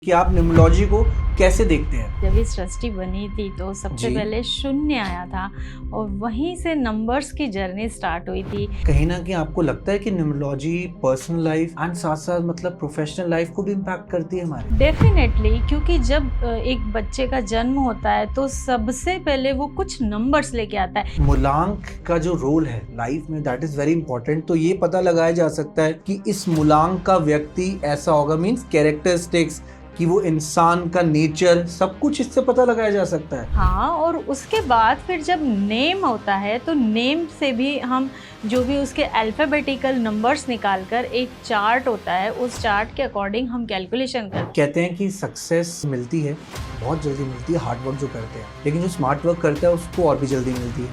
कि आप न्यूमरोलॉजी को कैसे देखते हैं? जब इस सृष्टि बनी थी तो सबसे जी। पहले शून्य आया था और वहीं से नंबर्स की जर्नी स्टार्ट हुई थी। कहीं ना कहीं आपको लगता है कि न्यूमरोलॉजी पर्सनल लाइफ एंड साथ साथ मतलब प्रोफेशनल लाइफ को भी इम्पैक्ट करती है हमारे? डेफिनेटली, क्योंकि जब एक बच्चे का जन्म होता है तो सबसे पहले वो कुछ नंबर्स लेके आता है। मूलांक का जो रोल है लाइफ में दैट इज वेरी इंपॉर्टेंट। तो ये पता लगाया जा सकता है कि इस मूलांक का व्यक्ति ऐसा होगा, मीन्स कैरेक्टरिस्टिक्स, कि वो इंसान का नेचर, सब कुछ इससे पता लगाया जा सकता है। हाँ, और उसके बाद फिर जब नेम होता है तो नेम से भी हम जो भी उसके अल्फ़ाबेटिकल नंबर्स निकाल कर एक चार्ट होता है, उस चार्ट के अकॉर्डिंग हम कैलकुलेशन करते हैं। कहते हैं कि सक्सेस मिलती है, बहुत जल्दी मिलती है हार्ड वर्क जो करते हैं, लेकिन जो स्मार्ट वर्क करता है उसको और भी जल्दी मिलती है।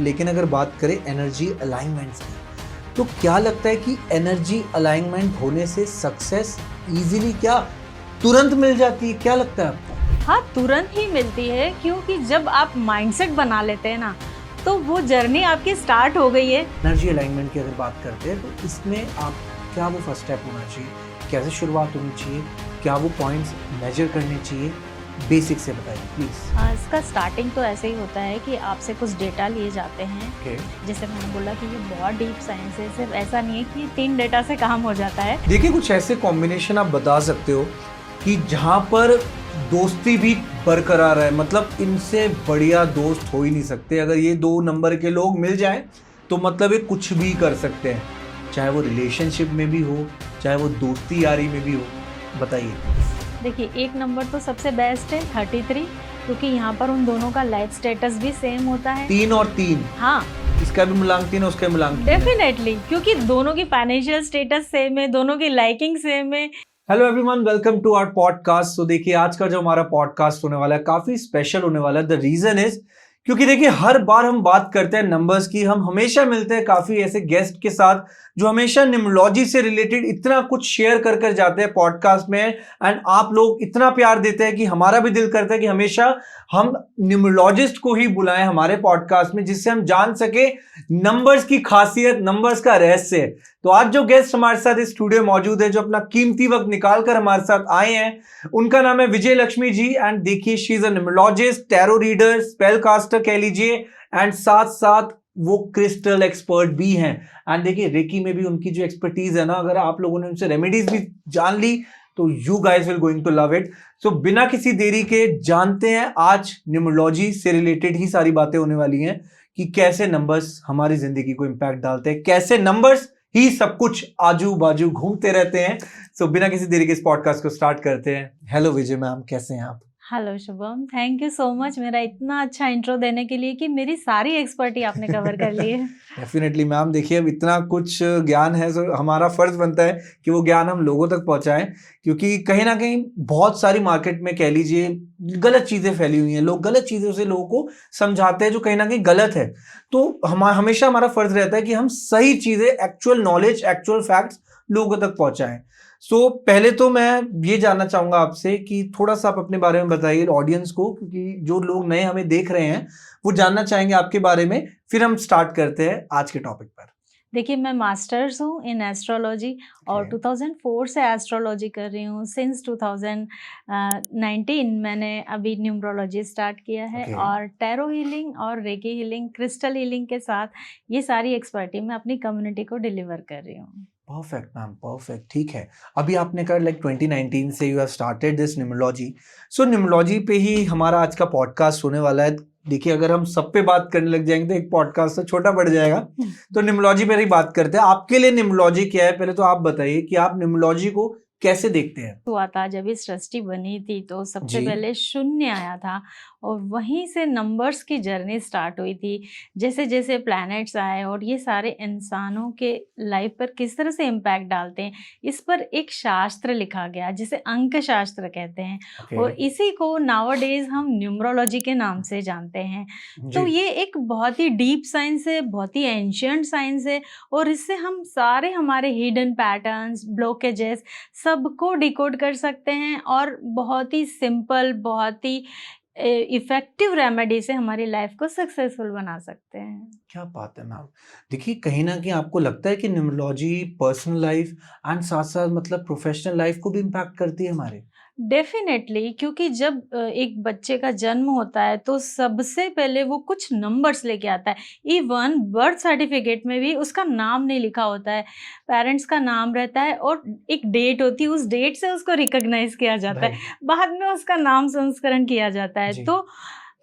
लेकिन अगर बात करें एनर्जी अलाइनमेंट्स की, तो क्या लगता है कि एनर्जी अलाइनमेंट होने से सक्सेस इजीली क्या तुरंत मिल जाती है? क्या लगता है आपको? हाँ, तुरंत ही मिलती है, क्योंकि जब आप माइंडसेट बना लेते हैं ना तो वो जर्नी आपकी स्टार्ट हो गई है। एनर्जी अलाइनमेंट की अगर बात करते हैं तो इसमें आप क्या वो फर्स्ट स्टेप होना चाहिए, कैसे शुरुआत होनी चाहिए, क्या वो पॉइंट्स मेजर करने चाहिए, बेसिक से बताइए प्लीज। इसका स्टार्टिंग तो ऐसे ही होता है कि आपसे कुछ डेटा लिए जाते हैं। ओके। जैसे मैंने बोला कि ये बहुत डीप साइंस है, सिर्फ ऐसा नहीं है कि 3 डेटा से काम हो जाता है। देखिए, कुछ ऐसे कॉम्बिनेशन आप बता सकते हो कि जहाँ पर दोस्ती भी बरकरार है, मतलब इनसे बढ़िया दोस्त हो ही नहीं सकते। अगर ये 2 नंबर के लोग मिल जाएं तो मतलब ये कुछ भी कर सकते हैं, चाहे वो रिलेशनशिप में भी हो, चाहे वो दोस्ती यारी में भी हो। बताइए। देखिए, एक नंबर तो सबसे बेस्ट है 33, क्योंकि यहाँ पर उन दोनों का लाइफ स्टेटस भी सेम होता है। 3 और 3, हाँ, इसका भी मूलांक 3 है, उसका भी मूलांक 3 है। डेफिनेटली, क्योंकि दोनों की फाइनेंशियल स्टेटस सेम है, दोनों की लाइकिंग सेम है। Hello everyone, welcome to our podcast. तो देखिए, आज का जो हमारा पॉडकास्ट होने वाला है काफी स्पेशल होने वाला है। द रीजन इज क्योंकि देखिए, हर बार हम बात करते हैं नंबर्स की, हम हमेशा मिलते हैं काफी ऐसे गेस्ट के साथ जो हमेशा न्यूमरोलॉजी से रिलेटेड इतना कुछ शेयर कर कर जाते हैं पॉडकास्ट में। एंड आप लोग इतना प्यार देते हैं कि हमारा भी दिल करता है कि हमेशा हम न्यूमरोलॉजिस्ट को ही बुलाएं हमारे पॉडकास्ट में, जिससे हम जान सके नंबर्स की खासियत, नंबर्स का रहस्य। तो आज जो गेस्ट हमारे साथ इस स्टूडियो में मौजूद है, जो अपना कीमती वक्त निकाल कर हमारे साथ आए हैं, उनका नाम है विजय लक्ष्मी जी। एंड देखिए, she is a numerologist, tarot reader, spell caster कह लीजिए, एंड साथ साथ वो क्रिस्टल एक्सपर्ट भी हैं। एंड देखिए, रेकी में भी उनकी जो एक्सपर्टीज है ना, अगर आप लोगों ने उनसे रेमेडीज भी जान ली तो you guys will going to love it. So बिना किसी देरी के जानते हैं, आज न्यूमरोलॉजी से रिलेटेड ही सारी बातें होने वाली हैं कि कैसे नंबर्स हमारी जिंदगी को इंपैक्ट डालते हैं, कैसे नंबर्स ही सब कुछ आजू बाजू घूमते रहते हैं। सो बिना किसी देरी के इस पॉडकास्ट को स्टार्ट करते हैं। हेलो विजय मैम, कैसे हैं आप? Hello Shubham, thank you so much मेरा इतना अच्छा इंट्रो देने के लिए, कि मेरी सारी एक्सपर्टी आपने कवर कर ली है। डेफिनेटली मैम, देखिए अब इतना कुछ ज्ञान है तो हमारा फर्ज बनता है कि वो ज्ञान हम लोगों तक पहुंचाएं, क्योंकि कहीं ना कहीं बहुत सारी मार्केट में कह लीजिए गलत चीजें फैली हुई हैं। लोग गलत चीजों से लोगों को समझाते हैं जो कहीं ना कहीं गलत है। तो हमेशा हमारा फर्ज रहता है कि हम सही चीजें, एक्चुअल नॉलेज, एक्चुअल फैक्ट्स लोगों तक पहुंचाएं। सो पहले तो मैं ये जानना चाहूंगा आपसे कि थोड़ा सा आप अपने बारे में बताइए ऑडियंस को, क्योंकि जो लोग नए हमें देख रहे हैं वो जानना चाहेंगे आपके बारे में। फिर हम स्टार्ट करते हैं आज के टॉपिक पर। देखिए, मैं मास्टर्स हूँ इन एस्ट्रोलॉजी और 2004 से एस्ट्रोलॉजी कर रही हूँ। सिंस 2019 मैंने अभी न्यूमरोलॉजी स्टार्ट किया है और टैरो हीलिंग और रेकी हीलिंग, क्रिस्टल हीलिंग के साथ ये सारी एक्सपर्टी मैं अपनी कम्युनिटी को डिलीवर कर रही हूँ। Perfect ma'am, perfect. ठीक है, अभी आपने कहा लाइक 2019 से you have started this numerology. So numerology पे ही हमारा आज का पॉडकास्ट होने वाला है। देखिए, अगर हम सब पे बात करने लग जाएंगे तो एक पॉडकास्ट तो छोटा पड़ जाएगा। तो न्यूमरोलॉजी पे ही बात करते हैं। आपके लिए न्यूमरोलॉजी क्या है, पहले तो आप बताइए कि आप न्यूमरोलॉजी को कैसे देखते हैं? हुआ था जब इस सृष्टि बनी थी तो सबसे जी। पहले शून्य आया था और वहीं से नंबर्स की जर्नी स्टार्ट हुई थी। जैसे जैसे प्लैनेट्स आए और ये सारे इंसानों के लाइफ पर किस तरह से इम्पैक्ट डालते हैं, इस पर एक शास्त्र लिखा गया जिसे अंक शास्त्र कहते हैं। और इसी को नाउअडेज हम न्यूमरोलॉजी के नाम से जानते हैं। तो ये एक बहुत ही डीप साइंस है, बहुत ही एंशिएंट साइंस है और इससे हम सारे हमारे हिडन पैटर्न्स, ब्लॉकेजेस सबको डिकोड कर सकते हैं और बहुत ही सिंपल, बहुत ही इफेक्टिव रेमेडी से हमारी लाइफ को सक्सेसफुल बना सकते हैं। क्या बात है मैम। देखिए, कहीं ना कहीं आपको लगता है कि न्यूमरोलॉजी पर्सनल लाइफ एंड साथ साथ मतलब प्रोफेशनल लाइफ को भी इम्पैक्ट करती है हमारे? डेफिनेटली, क्योंकि जब एक बच्चे का जन्म होता है तो सबसे पहले वो कुछ नंबर्स लेके आता है। इवन बर्थ सर्टिफिकेट में भी उसका नाम नहीं लिखा होता है, पेरेंट्स का नाम रहता है और एक डेट होती है, उस डेट से उसको रिकॉग्नाइज किया जाता है, राइट। बाद में उसका नाम संस्करण किया जाता है। जी। तो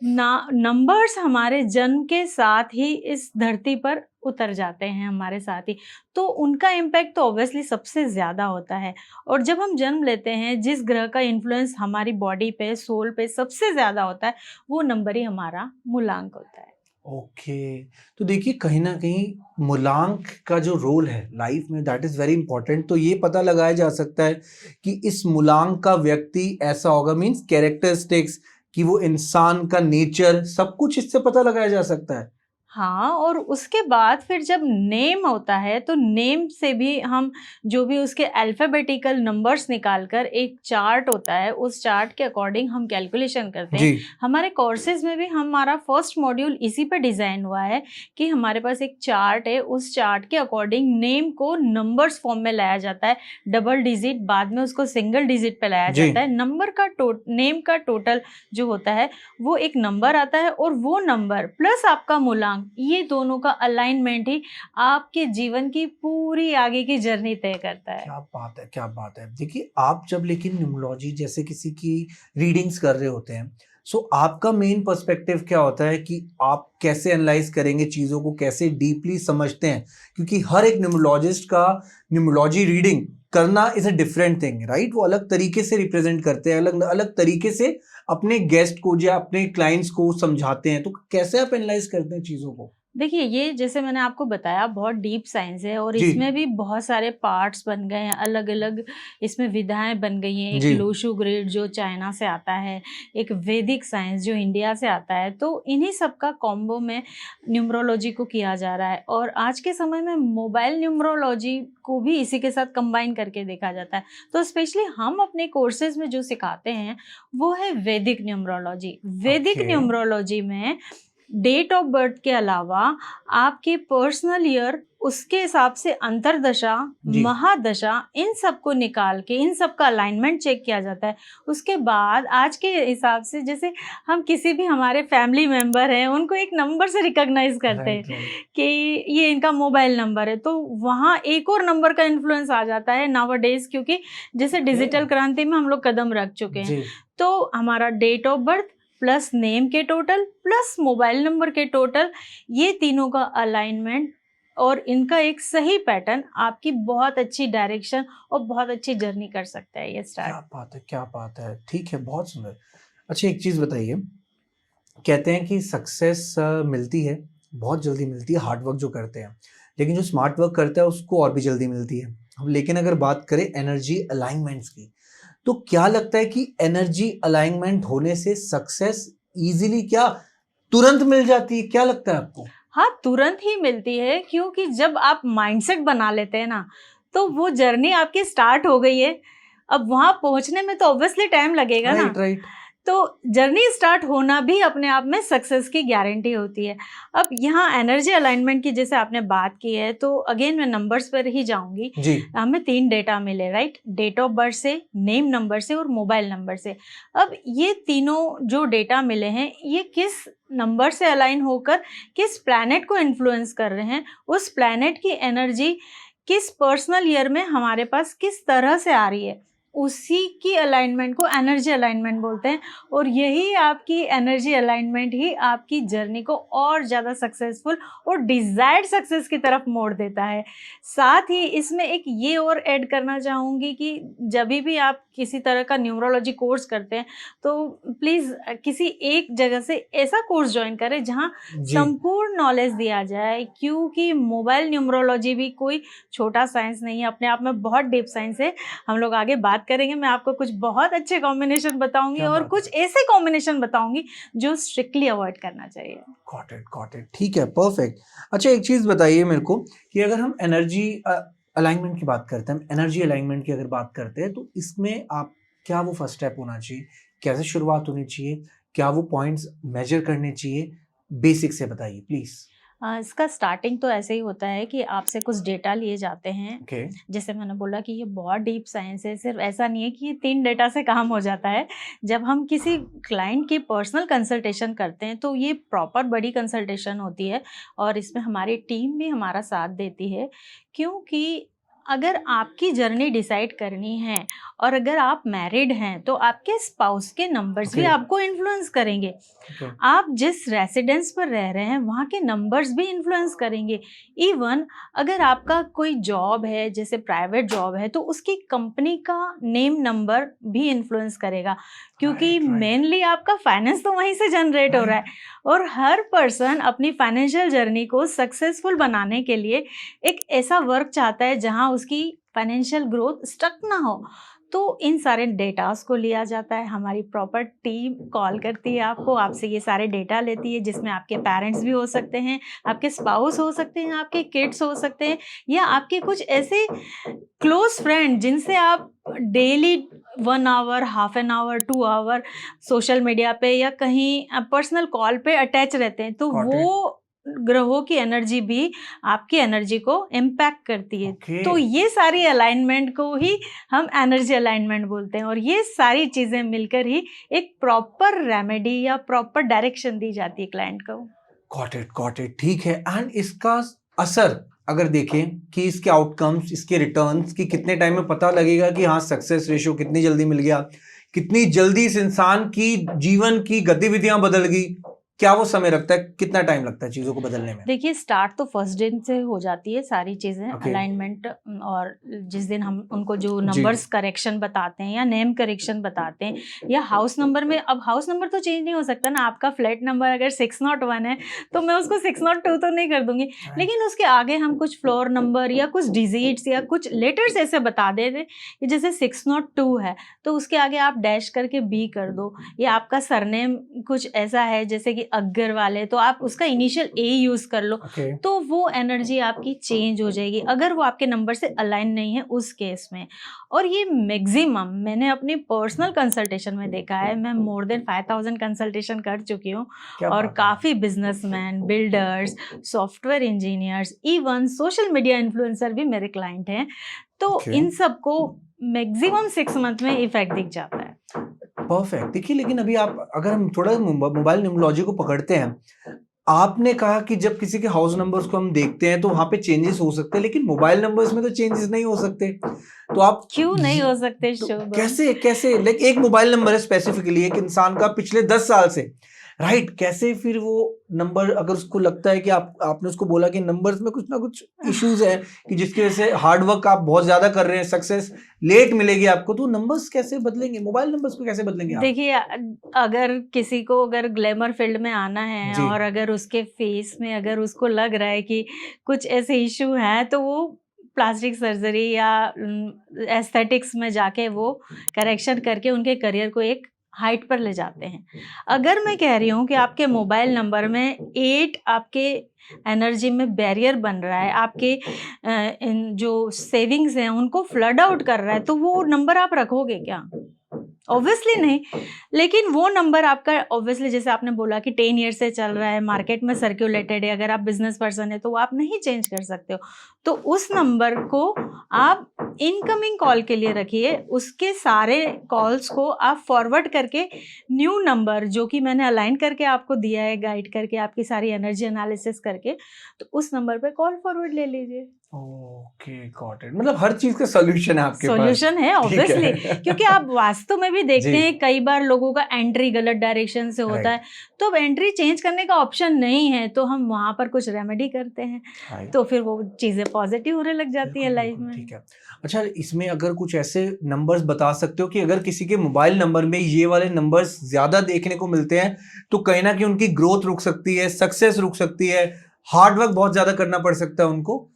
ना नंबर्स हमारे जन्म के साथ ही इस धरती पर उतर जाते हैं हमारे साथ ही, तो उनका इम्पैक्ट तो ऑब्वियसली सबसे ज़्यादा होता है। और जब हम जन्म लेते हैं, जिस ग्रह का इन्फ्लुएंस हमारी बॉडी पे, सोल पे सबसे ज़्यादा होता है, वो नंबर ही हमारा मूलांक होता है। ओके। तो देखिए कहीं न कहीं मूलांक का जो रोल है लाइफ में दैट इज़ वेरी इंपॉर्टेंट। तो ये पता लगाया जा सकता है कि इस मूलांक का व्यक्ति ऐसा होगा, मीन्स कैरेक्टरिस्टिक्स, कि वो इंसान का नेचर सब कुछ इससे पता लगाया जा सकता है। हाँ, और उसके बाद फिर जब नेम होता है तो नेम से भी हम जो भी उसके अल्फ़ाबेटिकल नंबर्स निकाल कर एक चार्ट होता है, उस चार्ट के अकॉर्डिंग हम कैलकुलेशन करते हैं। जी। हमारे कोर्सेज़ में भी हमारा फर्स्ट मॉड्यूल इसी पे डिज़ाइन हुआ है कि हमारे पास एक चार्ट है, उस चार्ट के अकॉर्डिंग नेम को नंबर्स फॉर्म में लाया जाता है, डबल डिजिट, बाद में उसको सिंगल डिजिट पे लाया जी। जाता है। नंबर का नेम का टोटल जो होता है वो एक नंबर आता है, और वो नंबर प्लस आपका मूलांक, ये दोनों का अलाइनमेंट ही आपके जीवन की पूरी आगे की जर्नी तय करता है। क्या बात है, क्या बात है। देखिए आप जब लेकिन न्यूमरोलॉजी जैसे किसी की रीडिंग्स कर रहे होते हैं, सो आपका मेन पर्सपेक्टिव क्या होता है कि आप कैसे एनालाइज करेंगे चीज़ों को, कैसे डीपली समझते हैं? क्योंकि हर एक न्यूमरोलॉजिस्ट का न्यूमरोलॉजी रीडिंग करना is a different thing, right? वो अलग तरीके से रिप्रेज़ेंट करते हैं, अलग-अलग तरीके से अपने गेस्ट को या अपने क्लाइंट्स को समझाते हैं। तो कैसे आप एनालाइज करते हैं चीज़ों को? देखिए, ये जैसे मैंने आपको बताया बहुत डीप साइंस है, और जी। इसमें भी बहुत सारे पार्ट्स बन गए हैं, अलग-अलग इसमें विधाएँ बन गई हैं। एक जी। लोशु ग्रिड जो चाइना से आता है, एक वैदिक साइंस जो इंडिया से आता है, तो इन्हीं सब का कॉम्बो में न्यूमरोलॉजी को किया जा रहा है। और आज के समय में मोबाइल न्यूमरोलॉजी को भी इसी के साथ कंबाइन करके देखा जाता है। तो स्पेशली हम अपने कोर्सेज़ में जो सिखाते हैं, वो है वैदिक न्यूमरोलॉजी। वैदिक ओके। न्यूमरोलॉजी में डेट ऑफ बर्थ के अलावा आपके पर्सनल ईयर, उसके हिसाब से अंतर्दशा, जी। महादशा, इन सब को निकाल के इन सब का अलाइनमेंट चेक किया जाता है। उसके बाद आज के हिसाब से जैसे हम किसी भी हमारे फैमिली मेंबर हैं, उनको एक नंबर से रिकॉग्नाइज करते हैं राइट, राइट। कि ये इनका मोबाइल नंबर है, तो वहाँ एक और नंबर का इन्फ्लुएंस आ जाता है नाउअडेज, क्योंकि जैसे डिजिटल क्रांति में हम लोग कदम रख चुके हैं। जी। तो हमारा date of birth plus name के टोटल प्लस मोबाइल नंबर के टोटल, ये तीनों का अलाइनमेंट और इनका एक सही पैटर्न आपकी बहुत अच्छी डायरेक्शन और बहुत अच्छी जर्नी कर सकता है ये क्या स्टार्ट। बात है, क्या बात है। ठीक है, बहुत सुंदर। अच्छा एक चीज़ बताइए, कहते हैं कि सक्सेस मिलती है, बहुत जल्दी मिलती है हार्ड वर्क जो करते हैं, लेकिन जो स्मार्ट वर्क करता है उसको और भी जल्दी मिलती है। हम लेकिन अगर बात करें एनर्जी अलाइनमेंट्स की, तो क्या लगता है कि एनर्जी अलाइनमेंट होने से सक्सेस ईज़िली क्या तुरंत मिल जाती है? क्या लगता है आपको? हाँ, तुरंत ही मिलती है, क्योंकि जब आप माइंडसेट बना लेते हैं ना, तो वो जर्नी आपकी स्टार्ट हो गई है। अब वहाँ पहुँचने में तो ऑब्वियसली टाइम लगेगा ना। Right, right. तो जर्नी स्टार्ट होना भी अपने आप में सक्सेस की गारंटी होती है। अब यहाँ एनर्जी अलाइनमेंट की जैसे आपने बात की है, तो अगेन मैं नंबर्स पर ही जाऊँगी। जी। हमें 3 डेटा मिले, राइट? डेट ऑफ बर्थ से, नेम नंबर से और मोबाइल नंबर से। अब ये तीनों जो डेटा मिले हैं, ये किस नंबर से अलाइन होकर किस प्लैनेट को इन्फ्लुएंस कर रहे हैं, उस प्लैनेट की एनर्जी किस पर्सनल ईयर में हमारे पास किस तरह से आ रही है, उसी की अलाइनमेंट को एनर्जी अलाइनमेंट बोलते हैं। और यही आपकी एनर्जी अलाइनमेंट ही आपकी जर्नी को और ज़्यादा सक्सेसफुल और डिज़ायर्ड सक्सेस की तरफ मोड़ देता है। साथ ही इसमें एक ये और ऐड करना चाहूँगी कि जभी भी आप किसी तरह का न्यूमरोलॉजी कोर्स करते हैं, तो प्लीज़ किसी एक जगह से ऐसा कोर्स जॉइन करें जहाँ जी। संपूर्ण नॉलेज दिया जाए, क्योंकि मोबाइल न्यूमरोलॉजी भी कोई छोटा साइंस नहीं है, अपने आप में बहुत डीप साइंस है। हम लोग आगे बात करेंगे, मैं आपको कुछ बहुत अच्छे कॉम्बिनेशन बताऊंगी क्या और बात कुछ है। ऐसे कॉम्बिनेशन बताऊंगी जो स्ट्रिक्टली अवॉइड करना चाहिए। Got it, got it. ठीक है, परफेक्ट। अच्छा एक चीज़ बताइए मेरे को कि अगर हम एनर्जी अलाइनमेंट की बात करते हैं, हम एनर्जी अलाइनमेंट की अगर बात करते हैं, तो इसमें आप क्या वो फर्स्ट स्टेप होना चाहिए? कैसे शुरुआत होनी चाहिए? क्या वो पॉइंट्स मेजर करने चाहिए? बेसिक से बताइए प्लीज़। इसका स्टार्टिंग तो ऐसे ही होता है कि आपसे कुछ डेटा लिए जाते हैं। ओके। जैसे मैंने बोला कि ये बहुत डीप साइंस है, सिर्फ ऐसा नहीं है कि ये 3 डेटा से काम हो जाता है। जब हम किसी क्लाइंट की पर्सनल कंसल्टेशन करते हैं तो ये प्रॉपर बड़ी कंसल्टेशन होती है और इसमें हमारी टीम भी हमारा साथ देती है, क्योंकि अगर आपकी जर्नी डिसाइड करनी है और अगर आप मैरिड हैं तो आपके स्पाउस के नंबर्स भी ओके। आपको इन्फ्लुएंस करेंगे। ओके। आप जिस रेसिडेंस पर रह रहे हैं वहाँ के नंबर्स भी इन्फ्लुएंस करेंगे। इवन अगर आपका कोई जॉब है, जैसे प्राइवेट जॉब है, तो उसकी कंपनी का नेम नंबर भी इन्फ्लुएंस करेगा, क्योंकि राइट, राइट। मेनली आपका फाइनेंस तो वहीं से जनरेट हो रहा है। और हर पर्सन अपनी फाइनेंशियल जर्नी को सक्सेसफुल बनाने के लिए एक ऐसा वर्क चाहता है जहाँ उसकी फाइनेंशियल ग्रोथ स्टक ना हो। तो इन सारे डेटास को लिया जाता है, हमारी प्रॉपर टीम कॉल करती है आपको, आपसे ये सारे डेटा लेती है, जिसमें आपके पेरेंट्स भी हो सकते हैं, आपके स्पाउस हो सकते हैं, आपके किड्स हो सकते हैं, या आपके कुछ ऐसे क्लोज फ्रेंड जिनसे आप daily 1 hour, half an hour, 2 hour social media पे या कहीं पर्सनल कॉल पे अटैच रहते हैं। तो Got it. वो ग्रहों की एनर्जी भी आपकी एनर्जी को इम्पैक्ट करती है। Okay. तो ये सारी अलाइनमेंट को ही हम एनर्जी अलाइनमेंट बोलते हैं, और ये सारी चीज़ें मिलकर ही एक प्रॉपर रेमेडी या प्रॉपर डायरेक्शन दी जाती है क्लाइंट को। गॉट इट, ठीक है। एंड इसका असर अगर देखें कि इसके आउटकम्स, इसके रिटर्न्स की कितने टाइम में पता लगेगा कि हाँ सक्सेस रेशियो कितनी जल्दी मिल गया, कितनी जल्दी इस इंसान की जीवन की गतिविधियां बदल गई, क्या वो समय लगता है, कितना टाइम लगता है चीजों को बदलने में? देखिए, स्टार्ट तो फर्स्ट दिन से हो जाती है सारी चीज़ें, Okay. अलाइनमेंट। और जिस दिन हम उनको जो जी। नंबर्स करेक्शन बताते हैं या नेम करेक्शन बताते हैं या हाउस नंबर में, अब हाउस नंबर तो चेंज नहीं हो सकता ना। आपका फ्लैट नंबर अगर 601 है तो मैं उसको 602 तो नहीं कर दूंगी, लेकिन उसके आगे हम कुछ फ्लोर नंबर या कुछ डिजिट्स या कुछ लेटर्स ऐसे बता देते कि जैसे 602 है तो उसके आगे आप डैश करके बी कर दो, या आपका सरनेम कुछ ऐसा है जैसे कि अग्गर वाले, तो आप उसका इनिशियल ए यूज कर लो। Okay. तो वो एनर्जी आपकी चेंज हो जाएगी अगर वो आपके नंबर से अलाइन नहीं है उस केस में। और ये मैक्सिमम मैंने अपनी पर्सनल कंसल्टेशन में देखा है, मैं मोर देन 5000 कंसल्टेशन कर चुकी हूँ, क्या और बात है। काफ़ी businessman, builders, software engineers, even social media influencer भी मेरे क्लाइंट हैं। तो Okay. इन सबको मैक्सिमम 6 मंथ में इफेक्ट दिख जाता है। परफेक्ट। देखिए, लेकिन अभी आप अगर हम थोड़ा मोबाइल न्यूमरोलॉजी को पकड़ते हैं, आपने कहा कि जब किसी के हाउस नंबर्स को हम देखते हैं तो वहां पे चेंजेस हो सकते हैं, लेकिन मोबाइल नंबर्स में तो चेंजेस नहीं हो सकते। तो आप क्यों नहीं हो सकते तो शुभ? कैसे कैसे लाइक एक मोबाइल नंबर है स्पेसिफिकली एक इंसान का पिछले 10 साल से, राइट? कैसे फिर वो नंबर, अगर उसको लगता है कि आपने उसको बोला कि नंबर्स में कुछ ना कुछ इश्यूज है कि जिसकी वजह से हार्ड वर्क आप बहुत ज्यादा कर रहे हैं, सक्सेस लेट मिलेगी आपको, तो नंबर्स कैसे बदलेंगे, मोबाइल नंबर्स को कैसे बदलेंगे आप? देखिए, अगर किसी को अगर ग्लैमर फील्ड में आना है जी। और अगर उसके फेस में अगर उसको लग रहा है कि कुछ ऐसे इशू हैं, तो वो प्लास्टिक सर्जरी या एस्थेटिक्स में जाके वो करेक्शन करके उनके करियर को एक हाइट पर ले जाते हैं। अगर मैं कह रही हूँ कि आपके मोबाइल नंबर में 8 आपके एनर्जी में बैरियर बन रहा है, आपके इन जो सेविंग्स हैं उनको फ्लड आउट कर रहा है, तो वो नंबर आप रखोगे क्या? ऑब्वियसली नहीं। लेकिन वो नंबर आपका ऑब्वियसली, जैसे आपने बोला कि 10 ईयर से चल रहा है, मार्केट में सर्कुलेटेड है, अगर आप बिजनेस पर्सन है तो वो आप नहीं चेंज कर सकते हो। तो उस नंबर को आप इनकमिंग कॉल के लिए रखिए, उसके सारे कॉल्स को आप फॉरवर्ड करके न्यू नंबर जो कि मैंने अलाइन करके आपको दिया है, गाइड करके, आपकी सारी एनर्जी एनालिसिस करके, तो उस नंबर पे कॉल फॉरवर्ड ले लीजिए। Okay, got it. मतलब हर चीज का सॉल्यूशन है आपके पास। सॉल्यूशन है ऑब्वियसली, क्योंकि आप वास्तव में भी देखते जी। हैं कई बार लोगों का एंट्री गलत डायरेक्शन से होता है, तो अब एंट्री चेंज करने का ऑप्शन नहीं है तो हम वहां पर कुछ रेमेडी करते हैं, राइट। तो फिर वो चीजें पॉजिटिव होने लग जाती है बिल्कुल, लाइफ बिल्कुल, में। ठीक है। अच्छा, इसमें अगर कुछ ऐसे नंबर्स बता सकते हो कि अगर किसी के मोबाइल नंबर में ये वाले नंबर्स ज्यादा देखने को मिलते हैं तो कहीं ना कहीं उनकी ग्रोथ रुक सकती है, सक्सेस रुक सकती है, हार्ड वर्क बहुत ज्यादा करना पड़ सकता है उनको?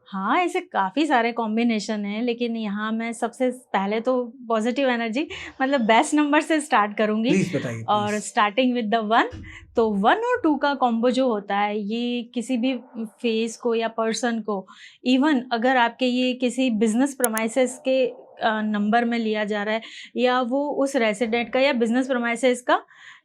हाँ, ऐसे काफ़ी सारे कॉम्बिनेशन हैं, लेकिन यहाँ मैं सबसे पहले तो पॉजिटिव एनर्जी मतलब बेस्ट नंबर से स्टार्ट करूँगी। प्लीज बताइए, और प्लीज। स्टार्टिंग विद द 1, तो 1 और 2 का कॉम्बो जो होता है, ये किसी भी फेस को या पर्सन को, इवन अगर आपके ये किसी बिजनेस प्रमाइसेस के नंबर में लिया जा रहा है, या वो उस रेसिडेंट का या बिजनेस प्रमाइसेस का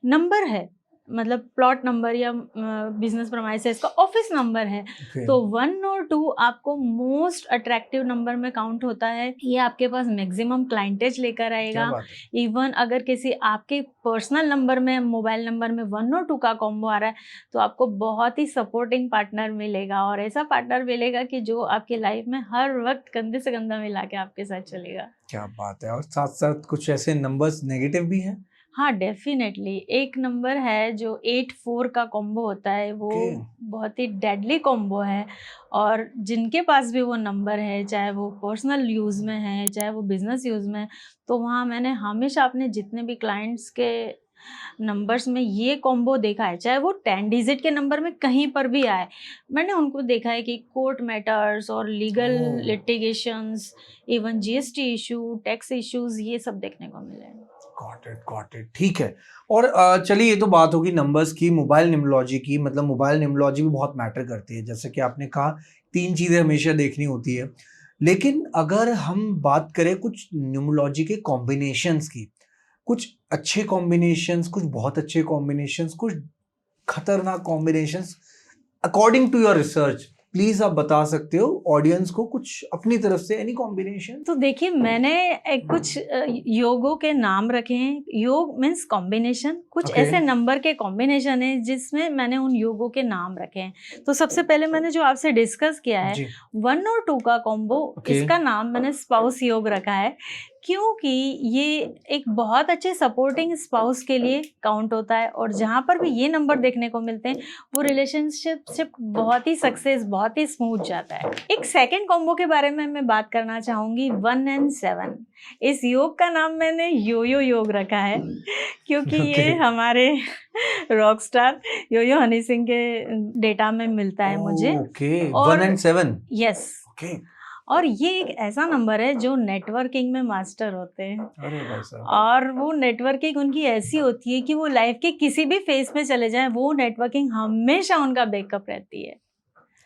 नंबर है, मतलब प्लॉट नंबर या बिजनेस प्रेमाइसेस का ऑफिस नंबर है, Okay. तो 1 और 2 आपको मोस्ट अट्रैक्टिव नंबर में काउंट होता है। ये आपके पास मैक्सिमम क्लाइंटेज लेकर क्या आएगा। बात है। इवन अगर किसी आपके पर्सनल नंबर में, मोबाइल नंबर में 1 और 2 का कॉम्बो आ रहा है, तो आपको बहुत ही सपोर्टिंग पार्टनर मिलेगा, और ऐसा पार्टनर मिलेगा कि जो आपकी लाइफ में हर वक्त कंधे से कंधा मिला के आपके साथ चलेगा। क्या बात है। और साथ साथ कुछ ऐसे नंबर्स नेगेटिव भी हैं? हाँ, डेफिनेटली। एक नंबर है जो 8-4 का कॉम्बो होता है, वो Okay. बहुत ही डेडली कॉम्बो है, और जिनके पास भी वो नंबर है, चाहे वो पर्सनल यूज़ में है, चाहे वो बिजनेस यूज़ में है, तो वहाँ मैंने हमेशा अपने जितने भी क्लाइंट्स के नंबर्स में ये कॉम्बो देखा है, चाहे वो 10 डिजिट के नंबर में कहीं पर भी आए, मैंने उनको देखा है कि कोर्ट मैटर्स और legal Oh. Litigations, even GST issue, tax issues, ये सब देखने को मिले हैं। Got it. ठीक है। और चलिए, ये तो बात होगी नंबर्स की, मोबाइल न्यूमरोलॉजी की। मतलब मोबाइल न्यूमरोलॉजी भी बहुत मैटर करती है, जैसे कि आपने कहा 3 चीज़ें हमेशा देखनी होती है। लेकिन अगर हम बात करें कुछ न्यूमरोलॉजी के कॉम्बिनेशंस की, कुछ अच्छे कॉम्बिनेशंस, कुछ बहुत अच्छे कॉम्बिनेशंस, कुछ खतरनाक combinations, according to your research, please आप बता सकते हो ऑडियंस को कुछ अपनी तरफ से, एनी कॉम्बिनेशन? तो देखिए, मैंने कुछ योगों के नाम रखे हैं। योग मीन्स कॉम्बिनेशन, कुछ Okay. ऐसे नंबर के कॉम्बिनेशन है जिसमें मैंने उन योगों के नाम रखे हैं। तो सबसे पहले मैंने जो आपसे डिस्कस किया है, जी। 1 और 2 का कॉम्बो, Okay. इसका नाम मैंने स्पाउस योग रखा है, क्योंकि ये एक बहुत अच्छे सपोर्टिंग स्पाउस के लिए काउंट होता है, और जहाँ पर भी ये नंबर देखने को मिलते हैं, वो रिलेशनशिप बहुत ही सक्सेस, बहुत ही स्मूथ जाता है। एक सेकंड कॉम्बो के बारे में मैं बात करना चाहूँगी, 1 and 7। इस योग का नाम मैंने योयो योग रखा है, क्योंकि ये Okay. हमारे रॉक स्टार योयो हनी सिंह के डेटा में मिलता है मुझे। ओके, और 1 and 7। Yes, okay. और ये एक ऐसा नंबर है जो नेटवर्किंग में मास्टर होते हैं, अरे भाई साहब। और वो नेटवर्किंग उनकी ऐसी होती है कि वो लाइफ के किसी भी फेज में चले जाएं, वो नेटवर्किंग हमेशा उनका बैकअप रहती है।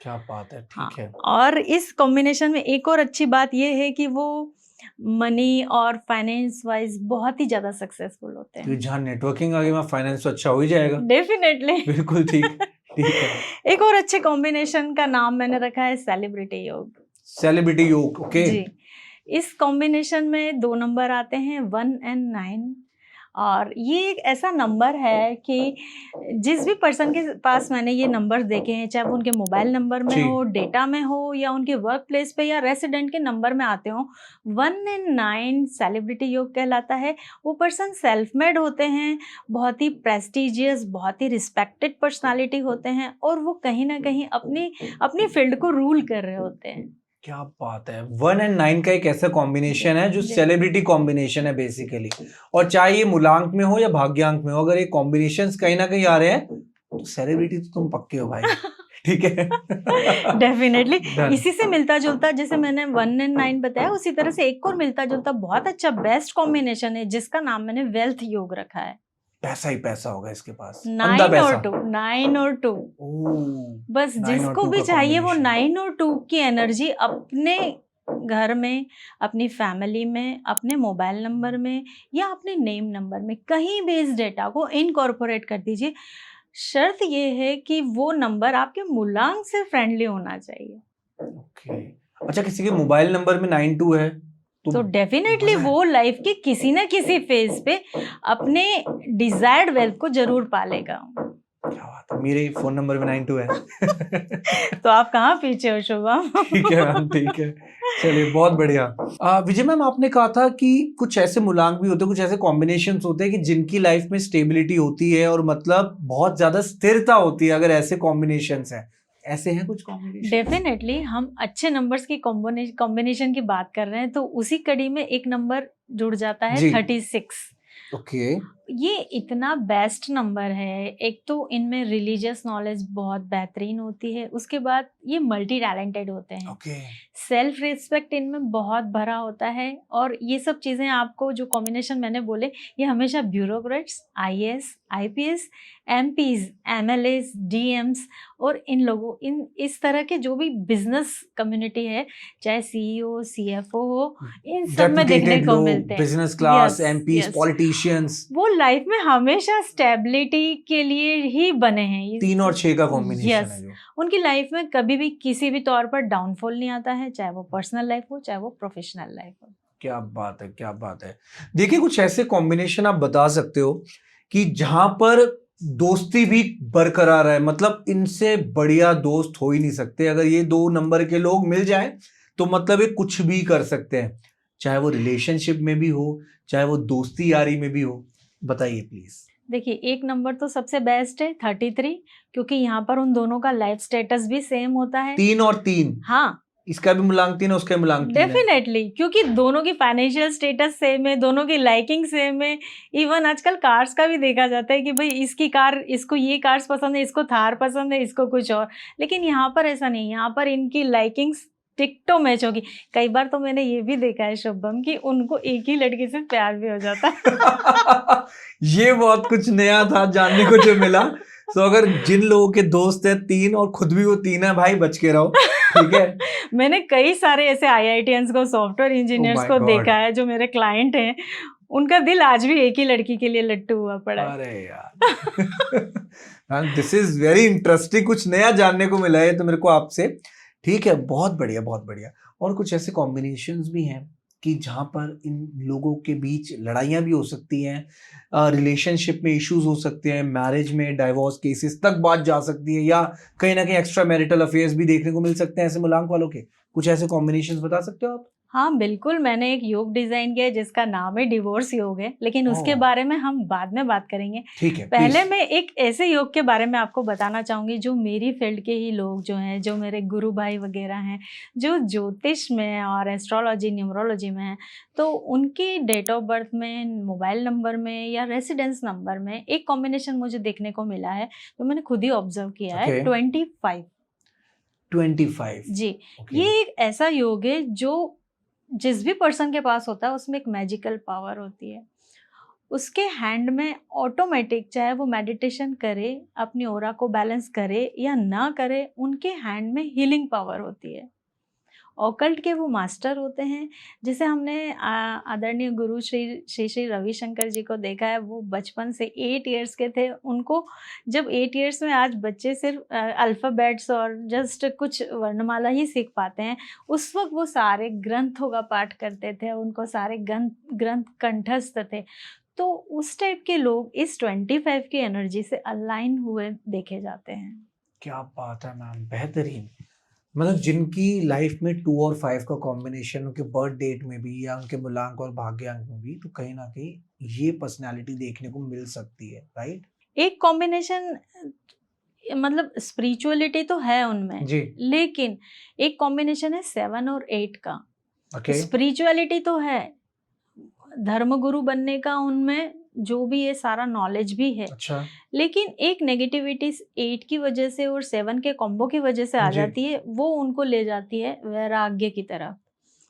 क्या बात है। हाँ, ठीक है। और इस कॉम्बिनेशन में एक और अच्छी बात ये है कि वो मनी और फाइनेंस वाइज बहुत ही ज्यादा सक्सेसफुल होते तो हैं। जहाँ नेटवर्किंग आ गई वहाँ फाइनेंस तो अच्छा हो ही जाएगा। डेफिनेटली। बिल्कुल ठीक। ठीक है। एक और अच्छे कॉम्बिनेशन का नाम मैंने रखा है सेलिब्रिटी योग। सेलिब्रिटी योग। ओके। जी, इस कॉम्बिनेशन में 2 नंबर आते हैं, 1 and 9, और ये एक ऐसा नंबर है कि जिस भी पर्सन के पास मैंने ये नंबर देखे हैं, चाहे वो उनके मोबाइल नंबर में जी। हो, डेटा में हो, या उनके वर्क प्लेस पे या रेसिडेंट के नंबर में आते हो, 1 and 9 सेलिब्रिटी योग कहलाता है। वो पर्सन सेल्फ मेड होते हैं, बहुत ही प्रेस्टिजियस, बहुत ही रिस्पेक्टेड पर्सनालिटी होते हैं, और वो कहीं ना कहीं अपनी फील्ड को रूल कर रहे होते हैं। क्या बात है। 1 and 9 का एक ऐसा कॉम्बिनेशन है जो जी। सेलिब्रिटी कॉम्बिनेशन है बेसिकली, और चाहे ये मूलांक में हो या भाग्यांक में हो, अगर ये कॉम्बिनेशंस कहीं ना कहीं आ रहे हैं तो सेलिब्रिटी तो तुम पक्के हो भाई। ठीक है। डेफिनेटली। Done. इसी से मिलता जुलता, जैसे मैंने 1 and 9 बताया, उसी तरह से एक और मिलता जुलता बहुत अच्छा बेस्ट कॉम्बिनेशन है, जिसका नाम मैंने वेल्थ योग रखा है। पैसा ही पैसा होगा इसके पास, 9 अंधा पैसा। और 2, 9 और 2, ओह, बस 9 और जिसको 2 भी का चाहिए वो combination। 9 और 2 की एनर्जी अपने घर में, अपनी फैमिली में, अपने मोबाइल नंबर में, या अपने नेम नंबर में कहीं भी इस डेटा को इनकॉर्पोरेट कर दीजिए। शर्त ये है कि वो नंबर आपके मूलांक से फ्रेंडली होना चाहिए। ओके। अच्छा, किसी के मोबाइल नंबर में 92 है तो डेफिनेटली मजा है। वो लाइफ के किसी न किसी फेज पे अपने डिजायर्ड वेल्थ को जरूर पालेगा। क्या बात है, मेरे फोन नंबर में 92 है। तो आप कहाँ पीछे हो शुभम? ठीक है मैम, ठीक है। चलिए, बहुत बढ़िया। विजय मैम, आपने कहा था कि कुछ ऐसे मूलांक भी होते हैं, कुछ ऐसे कॉम्बिनेशंस होते हैं कि जिनकी लाइफ में स्टेबिलिटी होती है, और मतलब बहुत ज्यादा स्थिरता होती है अगर ऐसे कॉम्बिनेशंस हैं। ऐसे हैं कुछ कॉम्बिनेशन? डेफिनेटली, हम अच्छे नंबर्स की कॉम्बिनेशन की बात कर रहे हैं, तो उसी कड़ी में एक नंबर जुड़ जाता है, जी। 36। ओके। ये इतना बेस्ट नंबर है। एक तो इनमें रिलीजियस नॉलेज बहुत बेहतरीन होती है, उसके बाद ये मल्टी टैलेंटेड होते हैं, ओके। सेल्फ रिस्पेक्ट इनमें बहुत भरा होता है, और ये सब चीज़ें आपको जो कॉम्बिनेशन मैंने बोले, ये हमेशा bureaucrats, IAS, IPS, MPs, MLAs, DMs, और इन लोगों, इन इस तरह के जो भी बिजनेस कम्युनिटी है, चाहे सीईओ, सीएफओ हो, इन सब में देखने को मिलते हैं। Business class, Yes, MPs, yes. Politicians, वो लाइफ में हमेशा स्टेबिलिटी के लिए ही बने हैं। 3 और 6 का कॉम्बिनेशन Yes. है जो। उनकी लाइफ में कभी भी किसी भी तौर पर डाउनफॉल नहीं आता है, चाहे वो पर्सनल लाइफ हो चाहे वो प्रोफेशनल लाइफ हो। क्या बात है, क्या बात है। देखिए कुछ ऐसे कॉम्बिनेशन आप बता सकते हो कि जहां पर दोस्ती भी बरकरार है, मतलब इनसे बढ़िया दोस्त हो ही नहीं सकते। अगर ये 2 नंबर के लोग मिल जाएं तो मतलब ये कुछ भी कर सकते हैं, चाहे वो रिलेशनशिप में भी हो चाहे वो दोस्ती यारी में भी हो। बताइए प्लीज। देखिए, 1 नंबर तो सबसे बेस्ट है 33, क्योंकि यहाँ पर उन दोनों का लाइफ स्टेटस भी सेम होता है। 3 और 3, हाँ, इसका भी मूल्यांकन है उसका मूल्यांकन है। डेफिनेटली, क्योंकि दोनों की फाइनेंशियल स्टेटस सेम है, दोनों की लाइकिंग सेम है। इवन आजकल कार्स का भी देखा जाता है कि भाई इसकी कार, इसको ये कार्स पसंद है, इसको थार पसंद है, इसको कुछ और। लेकिन यहाँ पर ऐसा नहीं, यहाँ पर इनकी लाइकिंग्स टिकटो मैच होगी। कई बार तो मैंने ये भी देखा है शुभम कि उनको एक ही लड़की से प्यार भी हो जाता है। ये बहुत कुछ नया था जानने को जो मिला। तो अगर जिन लोगों के दोस्त है 3 और खुद भी वो 3 है, भाई बच के रहो, ठीक है। मैंने कई सारे ऐसे IITians को, सॉफ्टवेयर इंजीनियर्स my को God. देखा है जो मेरे क्लाइंट हैं, उनका दिल आज भी एक ही लड़की के लिए लट्टू हुआ पड़ा है। अरे यार, दिस इज वेरी इंटरेस्टिंग, कुछ नया जानने को मिला है तो मेरे को आपसे। ठीक है, बहुत बढ़िया बहुत बढ़िया। और कुछ ऐसे कॉम्बिनेशंस भी हैं कि जहां पर इन लोगों के बीच लड़ाइयाँ भी हो सकती हैं, रिलेशनशिप में इश्यूज हो सकते हैं, मैरिज में डाइवोर्स केसेस तक बात जा सकती है, या कहीं ना कहीं एक्स्ट्रा मैरिटल अफेयर्स भी देखने को मिल सकते हैं ऐसे मूलांक वालों के। कुछ ऐसे कॉम्बिनेशंस बता सकते हो आप? हाँ बिल्कुल, मैंने एक योग डिजाइन किया है जिसका नाम है डिवोर्स योग है, लेकिन उसके ओह। बारे में हम बाद में बात करेंगे। ठीक है, पहले please। मैं एक ऐसे योग के बारे में आपको बताना चाहूंगी जो मेरी फील्ड के ही लोग जो हैं, जो मेरे गुरु भाई वगैरह हैं, जो ज्योतिष में और एस्ट्रोलॉजी न्यूमरोलॉजी में हैं, तो उनकी डेट ऑफ बर्थ में, मोबाइल नंबर में या रेसिडेंस नंबर में एक कॉम्बिनेशन मुझे देखने को मिला है, जो मैंने खुद ही ऑब्जर्व किया है। Okay। 25 जी। Okay। ये एक ऐसा योग है जो जिस भी पर्सन के पास होता है उसमें एक मैजिकल पावर होती है। उसके हैंड में ऑटोमेटिक, चाहे वो मेडिटेशन करे, अपनी ऑरा को बैलेंस करे या ना करे, उनके हैंड में हीलिंग पावर होती है। ऑकल्ट के वो मास्टर होते हैं। जैसे हमने आदरणीय गुरु श्री रविशंकर जी को देखा है, वो बचपन से 8 इयर्स के थे, उनको जब 8 इयर्स में आज बच्चे सिर्फ अल्फ़ाबेट्स और जस्ट कुछ वर्णमाला ही सीख पाते हैं, उस वक्त वो सारे ग्रंथों का पाठ करते थे, उनको सारे ग्रंथ कंठस्थ थे। तो उस टाइप के लोग इस 25 की एनर्जी से अलाइन हुए देखे जाते हैं। क्या बात है मैम, बेहतरीन। मतलब जिनकी लाइफ में 2 और 5 का कॉम्बिनेशन, उनके बर्थ डेट में भी या उनके मूलांक और भाग्यांक में भी, तो कहीं ना कहीं ये पर्सनालिटी देखने को मिल सकती है, राइट? एक कॉम्बिनेशन, मतलब स्पिरिचुअलिटी तो है उनमें जी। लेकिन एक कॉम्बिनेशन है 7 और 8 का। ओके। स्पिरिचुअलिटी तो है, धर्मगुरु बनने का उनमें जो भी ये सारा नॉलेज भी है। अच्छा। लेकिन एक नेगेटिविटी 8 की वजह से और 7 के कॉम्बो की वजह से आ जी। जाती है, वो उनको ले जाती है वैराग्य की तरफ।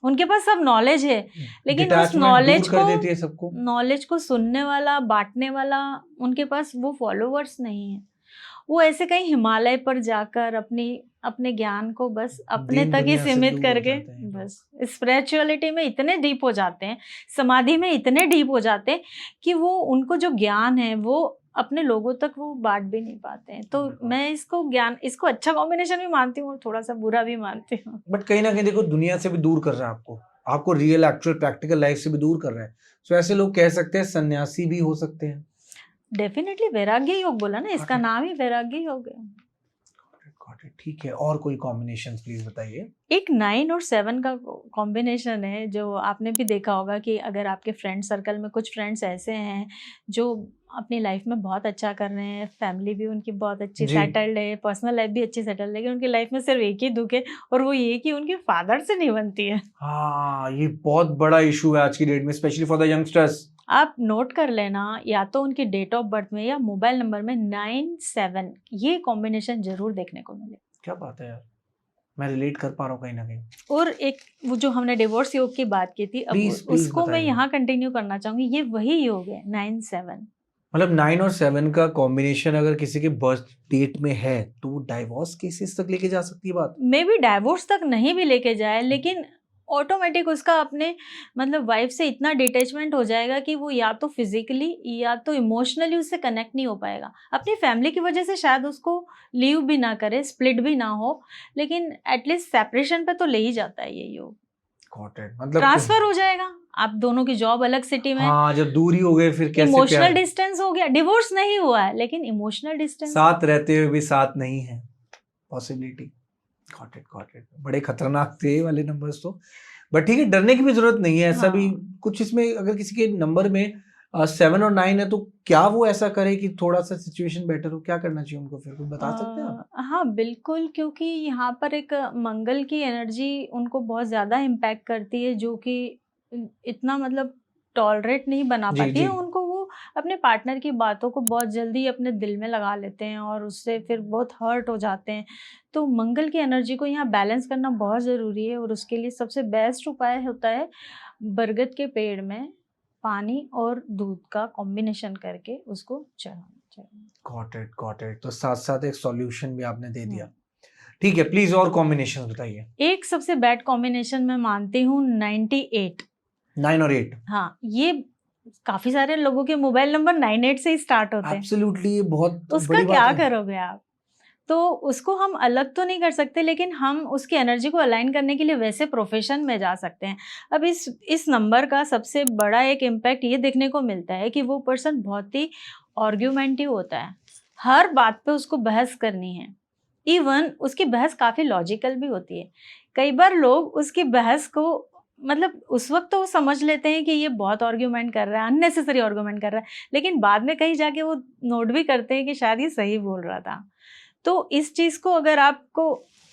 उनके पास सब नॉलेज है, लेकिन उस Detachment नॉलेज दूर कर देती है सबको। को सुनने वाला, बांटने वाला उनके पास वो फॉलोवर्स नहीं है। वो ऐसे कहीं हिमालय पर जाकर अपने ज्ञान को बस अपने दीन तक ही दुनिया से सीमित दूर हो करके जाते हैं। बस स्पिरिचुअलिटी में इतने डीप हो जाते हैं, समाधि में इतने डीप हो जाते हैं कि वो, उनको जो ज्ञान है वो अपने लोगों तक वो बांट भी नहीं पाते हैं। तो मैं इसको अच्छा कॉम्बिनेशन भी मानती हूँ और थोड़ा सा बुरा भी मानती हूँ। बट कहीं ना कहीं देखो, दुनिया से भी दूर कर रहा है आपको रियल एक्चुअल प्रैक्टिकल लाइफ से भी दूर कर रहा है। सो ऐसे लोग कह सकते हैं सन्यासी भी हो सकते हैं। डेफिनेटली वैराग्य योग बोला ना, इसका नाम ही वैराग्य योग है। ठीक है, और कोई कॉम्बिनेशन प्लीज बताइए। एक 9 और 7 का कॉम्बिनेशन है जो आपने भी देखा होगा कि अगर आपके फ्रेंड सर्कल में कुछ फ्रेंड्स ऐसे हैं जो अपनी लाइफ में बहुत अच्छा कर रहे हैं, फैमिली भी उनकी बहुत अच्छी सेटल्ड है, पर्सनल लाइफ भी अच्छी सेटल्ड है, लेकिन उनकी लाइफ में सिर्फ एक ही दुख है और वो ये कि उनके फादर से नहीं बनती है। हाँ, ये बहुत बड़ा इशू है आज की डेट में, स्पेशली फॉर द यंगस्टर्स। आप नोट कर लेना, या तो उनकी डेट ऑफ बर्थ में या मोबाइल नंबर में 9-7 ये कॉम्बिनेशन जरूर देखने को मिले। क्या बात है यार, मैं रिलेट कर पा रहा हूँ कहीं ना कहीं। और एक वो जो हमने डिवोर्स योग की बात की थी, अब Please उसको मैं बताइए। यहाँ कंटिन्यू करना चाहूंगी। ये वही योग है 9-7। मतलब 9 और 7 का कॉम्बिनेशन अगर किसी के बर्थ डेट में है तो वो डाइवोर्स केसेस तक लेके जा सकती है बात। मे बी डाइवोर्स तक नहीं भी लेके जाए, लेकिन ऑटोमेटिक उसका अपने मतलब वाइफ से इतना डिटैचमेंट हो जाएगा कि वो या तो फिजिकली या तो इमोशनली उससे कनेक्ट नहीं हो पाएगा। अपनी फैमिली की वजह से शायद उसको लीव भी ना करे, स्प्लिट भी ना हो, लेकिन एटलीस्ट सेपरेशन पे तो ले ही जाता है ये योग। मतलब ट्रांसफर हो जाएगा, आप दोनों की जॉब अलग सिटी में, हाँ, जब दूरी हो गए फिर कैसे इमोशनल प्यार, डिस्टेंस हो गया, डिवोर्स नहीं हुआ है लेकिन इमोशनल डिस्टेंस, साथ रहते हुए भी साथ नहीं है, पॉसिबिलिटी। Got it. बड़े खतरनाक थे ये वाले नंबर्स तो, बट ठीक है, डरने की भी जरूरत नहीं है। ऐसा भी कुछ इसमें, अगर किसी के नंबर में 7 और 9 है तो क्या वो ऐसा करे कि थोड़ा सा सिचुएशन बेटर हो, क्या करना चाहिए उनको, फिर कुछ बता सकते हैं आप? हाँ बिल्कुल, क्योंकि यहाँ पर एक मंगल की एनर्जी उनको बहुत ज़्यादा इम्पैक्ट करती है, जो कि इतना मतलब टॉलरेट नहीं बना जी, पाती है जी। उनको। वो अपने पार्टनर की बातों को बहुत जल्दी अपने दिल में लगा लेते हैं और उससे फिर बहुत हर्ट हो जाते हैं। तो मंगल की एनर्जी को यहाँ बैलेंस करना बहुत ज़रूरी है, और उसके लिए सबसे बेस्ट उपाय होता है बरगद के पेड़ में पानी और दूध का कॉम्बिनेशन करके उसको चढ़ाना चाहिए। Got it. तो साथ साथ एक सॉल्यूशन भी आपने दे दिया। ठीक है, प्लीज और कॉम्बिनेशन बताइए। एक सबसे बैड कॉम्बिनेशन मैं मानती हूँ 98, 9 और 8। हाँ, ये काफी सारे लोगों के मोबाइल नंबर 98 से ही स्टार्ट होते हैं। एब्सोल्युटली, ये बहुत उसका बड़ी क्या बात है। करोगे आप? तो उसको हम अलग तो नहीं कर सकते, लेकिन हम उसकी एनर्जी को अलाइन करने के लिए वैसे प्रोफेशन में जा सकते हैं। अब इस नंबर का सबसे बड़ा एक इम्पैक्ट ये देखने को मिलता है कि वो पर्सन बहुत ही आर्ग्यूमेंटिव होता है, हर बात पे उसको बहस करनी है। इवन उसकी बहस काफ़ी लॉजिकल भी होती है। कई बार लोग उसकी बहस को मतलब उस वक्त तो वो समझ लेते हैं कि ये बहुत आर्ग्यूमेंट कर रहा है, अननेसेसरी आर्ग्यूमेंट कर रहा है, लेकिन बाद में कहीं जाके वो नोट भी करते हैं कि शायद ये सही बोल रहा था। तो इस चीज़ को अगर आपको,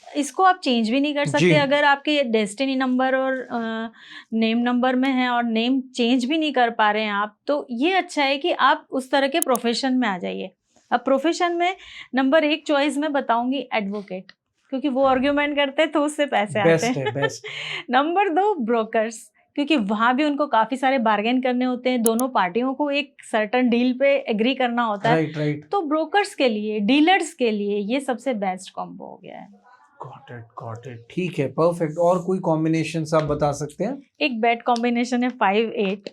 इसको आप चेंज भी नहीं कर सकते अगर आपके डेस्टिनी नंबर और नेम नंबर में है और नेम चेंज भी नहीं कर पा रहे हैं आप, तो ये अच्छा है कि आप उस तरह के प्रोफेशन में आ जाइए। अब प्रोफेशन में नंबर 1 चॉइस मैं बताऊंगी एडवोकेट, क्योंकि वो आर्ग्यूमेंट करते हैं तो उससे पैसे आते हैं। बेस्ट। नंबर 2 ब्रोकर्स, क्योंकि वहां भी उनको काफी सारे बार्गेन करने होते हैं, दोनों पार्टियों को एक सर्टेन डील पे एग्री करना होता है। राइट। तो ब्रोकर्स के लिए, डीलर्स के लिए ये सबसे बेस्ट कॉम्बो हो गया है। Got it. ठीक है, परफेक्ट। और कोई कॉम्बिनेशन आप बता सकते हैं? एक बेड कॉम्बिनेशन है 5-8,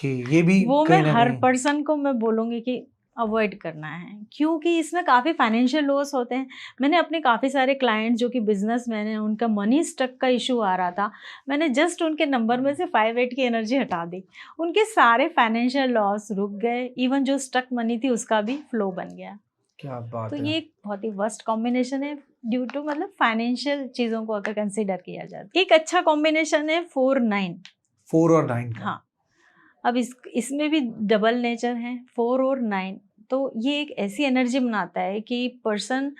ये भी वो मैं हर कहीं पर्सन को मैं बोलूंगी कि अवॉइड करना है, क्योंकि इसमें काफ़ी फाइनेंशियल लॉस होते हैं। मैंने अपने काफ़ी सारे क्लाइंट जो कि बिजनेसमैन हैं, उनका मनी स्टक का इशू आ रहा था, मैंने जस्ट उनके नंबर में से 5-8 की एनर्जी हटा दी, उनके सारे फाइनेंशियल लॉस रुक गए, इवन जो स्टक मनी थी उसका भी फ्लो बन गया। क्या बात तो है। ये एक बहुत ही वर्स्ट कॉम्बिनेशन है ड्यू टू मतलब फाइनेंशियल चीज़ों को अगर कंसिडर किया जाए। एक अच्छा कॉम्बिनेशन है 4-9। 4 और 9 का। हाँ, अब इसमें भी डबल नेचर है 4 और 9। तो ये एक ऐसी एनर्जी बनाता है कि पर्सन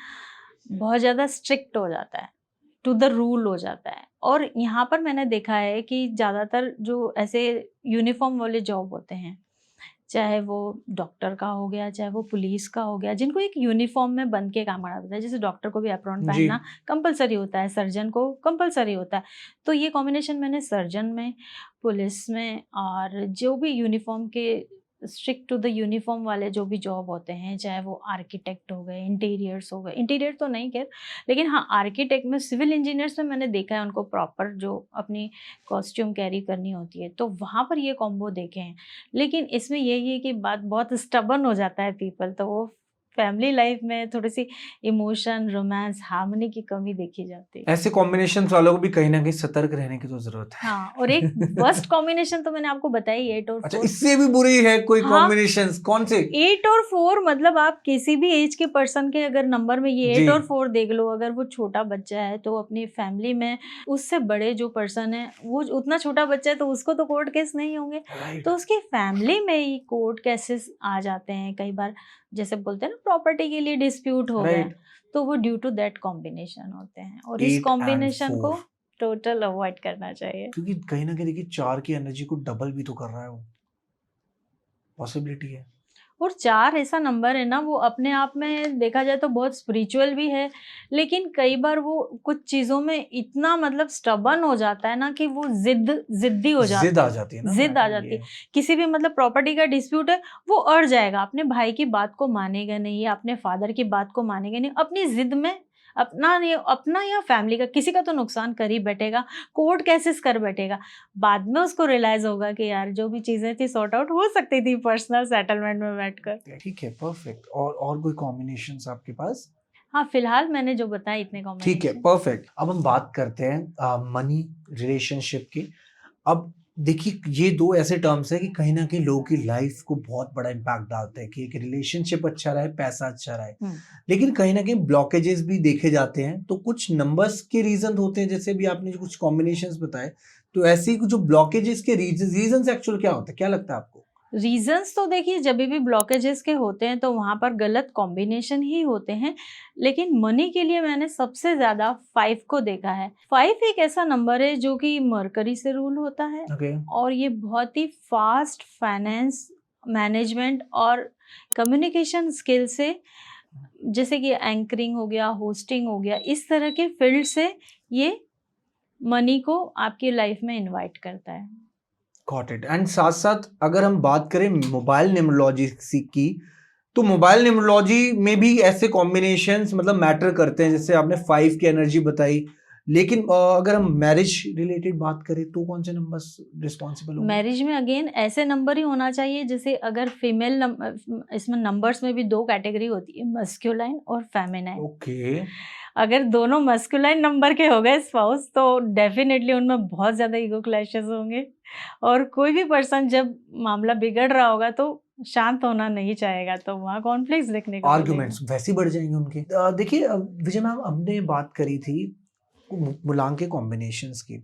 बहुत ज़्यादा स्ट्रिक्ट हो जाता है, टू द रूल हो जाता है। और यहाँ पर मैंने देखा है कि ज़्यादातर जो ऐसे यूनिफॉर्म वाले जॉब होते हैं, चाहे वो डॉक्टर का हो गया, चाहे वो पुलिस का हो गया, जिनको एक यूनिफॉर्म में बन के काम करना होता है, जैसे डॉक्टर को भी एप्रॉन पहनना कंपलसरी होता है, सर्जन को कंपलसरी होता है। तो ये कॉम्बिनेशन मैंने सर्जन में, पुलिस में, और जो भी यूनिफॉर्म के स्ट्रिक्ट टू द यूनिफॉर्म वाले जो भी जॉब होते हैं, चाहे वो आर्किटेक्ट हो गए, इंटीरियर्स हो गए, इंटीरियर तो नहीं खैर, लेकिन हाँ आर्किटेक्ट में, सिविल इंजीनियर्स में मैंने देखा है उनको प्रॉपर जो अपनी कॉस्ट्यूम कैरी करनी होती है, तो वहाँ पर ये कॉम्बो देखे हैं। लेकिन इसमें यही है कि बात बहुत स्टबर्न हो जाता है पीपल, तो वो फैमिली लाइफ में थोड़ी सी इमोशन, रोमांस, हार्मनी की कमी देखी जाती है। ऐसे कॉम्बिनेशन वालों को भी कहीं ना कहीं सतर्क रहने की तो जरूरत है। हाँ, और एक वर्स्ट कॉम्बिनेशन तो मैंने आपको बताई 8 और 4। अच्छा, इससे भी बुरी है कोई कॉम्बिनेशन? कौन से? 8 और 4, मतलब आप किसी भी एज के पर्सन के अगर नंबर में ये 8 और 4 देख लो, अगर वो छोटा बच्चा है तो अपनी फैमिली में उससे बड़े जो पर्सन है, वो उतना छोटा बच्चा है तो उसको तो कोर्ट केस नहीं होंगे, तो उसकी फैमिली में ही कोर्ट केसेस आ जाते हैं कई बार, जैसे बोलते हैं ना प्रॉपर्टी के लिए डिस्प्यूट हो गए, तो वो ड्यू टू दैट कॉम्बिनेशन होते हैं। और इस कॉम्बिनेशन को टोटल अवॉइड करना चाहिए, क्योंकि कहीं ना कहीं देखिए 4 की एनर्जी को डबल भी तो कर रहा है, वो पॉसिबिलिटी है। और 4 ऐसा नंबर है ना, वो अपने आप में देखा जाए तो बहुत स्पिरिचुअल भी है, लेकिन कई बार वो कुछ चीज़ों में इतना मतलब स्टबर्न हो जाता है ना कि वो जिद्दी हो जाता है, जिद आ जाती है ना, जिद आ जाती है। किसी भी मतलब प्रॉपर्टी का डिस्प्यूट है, वो अड़ जाएगा, अपने भाई की बात को मानेगा नहीं या अपने फादर की बात को मानेगा नहीं, अपनी जिद में अपना या फैमिली का, किसी का तो नुकसान कर ही बैठेगा, कोर्ट केसेस कर बैठेगा। बाद में उसको रियलाइज होगा कि यार जो भी चीजें थी सॉर्ट आउट हो सकती थी पर्सनल सेटलमेंट में बैठकर। ठीक है, परफेक्ट। और कोई कॉम्बिनेशंस आपके पास? हाँ, फिलहाल मैंने जो बताया इतने ठीक है, कॉम्बिनेशन। परफेक्ट। अब हम बात करते हैं मनी रिलेशनशिप की। अब देखिए, ये दो ऐसे टर्म्स है कि कहीं ना कहीं लोगों की लाइफ को बहुत बड़ा इम्पैक्ट डालते हैं कि एक रिलेशनशिप अच्छा रहे, पैसा अच्छा रहे। लेकिन कहीं ना कहीं ब्लॉकेजेस भी देखे जाते हैं, तो कुछ नंबर्स के रीजन होते हैं, जैसे भी आपने जो कुछ कॉम्बिनेशंस बताए, तो ऐसे ही कुछ जो ब्लॉकेजेस के रीजन एक्चुअल क्या होता है, क्या लगता है आपको? रीजंस तो देखिए, जब भी ब्लॉकेजेस के होते हैं तो वहां पर गलत कॉम्बिनेशन ही होते हैं। लेकिन मनी के लिए मैंने सबसे ज्यादा 5 को देखा है। 5 एक ऐसा नंबर है जो कि मरकरी से रूल होता है। ओके। और ये बहुत ही फास्ट फाइनेंस मैनेजमेंट और कम्युनिकेशन स्किल से, जैसे कि एंकरिंग हो गया, होस्टिंग हो गया, इस तरह के फील्ड से ये मनी को आपकी लाइफ में इनवाइट करता है। Got it. एंड साथ साथ अगर हम बात करें मोबाइल न्यूमरोलॉजी की, तो मोबाइल न्यूमरोलॉजी में भी ऐसे कॉम्बिनेशंस मतलब मैटर करते हैं, जैसे आपने 5 की एनर्जी बताई। लेकिन अगर हम मैरिज रिलेटेड बात करें तो कौन से नंबर्स रिस्पॉन्सिबल होंगे? मैरिज में अगेन ऐसे नंबर ही होना चाहिए, जैसे अगर फीमेल इसमें नंबर्स में भी 2 कैटेगरी होती है, मस्कुलाइन और फेमिनाइन। ओके। अगर दोनों मस्कुलाइन नंबर के हो गए स्पाउस तो डेफिनेटली उनमें बहुत ज़्यादा ईगो क्लैशेस होंगे। और कोई भी पर्सन जब मामला बिगड़ रहा होगा तो शांत होना नहीं चाहेगा, तो वहाँ कॉन्फ्लिक्ट्स देखने को मिलेगा। आर्ग्यूमेंट्स वैसे ही बढ़ जाएंगे उनके। देखिए, विजय मैम, हमने बात करी थी मूलांक के कॉम्बिनेशंस की,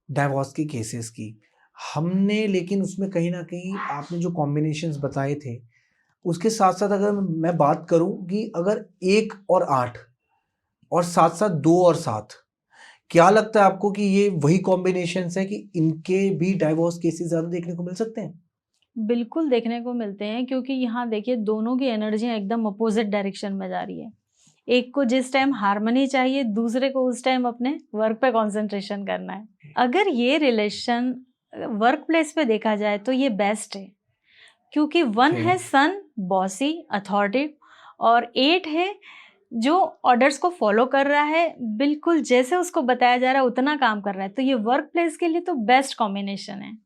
डाइवोर्स के केसेस की हमने, लेकिन उसमें कहीं ना कहीं आपने जो कॉम्बिनेशंस बताए थे, उसके साथ साथ अगर मैं बात करूं कि अगर 1 और 8 और साथ साथ 2 और 7, क्या लगता है आपको कि ये वही कॉम्बिनेशंस है कि इनके भी डाइवोर्स केसेस ज्यादा देखने को मिल सकते हैं? बिल्कुल देखने को मिलते हैं, क्योंकि यहाँ देखिए दोनों की एनर्जियाँ एकदम अपोजिट डायरेक्शन में जा रही है। एक को जिस टाइम हार्मनी चाहिए, दूसरे को उस टाइम अपने वर्क पे कंसंट्रेशन करना है। अगर ये रिलेशन वर्क प्लेस पे देखा जाए तो ये बेस्ट है, क्योंकि 1 Okay. है सन, बॉसी, अथॉरिटी, और 8 है जो ऑर्डर्स को फॉलो कर रहा है, बिल्कुल जैसे उसको बताया जा रहा है उतना काम कर रहा है। तो ये वर्क प्लेस के लिए तो बेस्ट कॉम्बिनेशन है।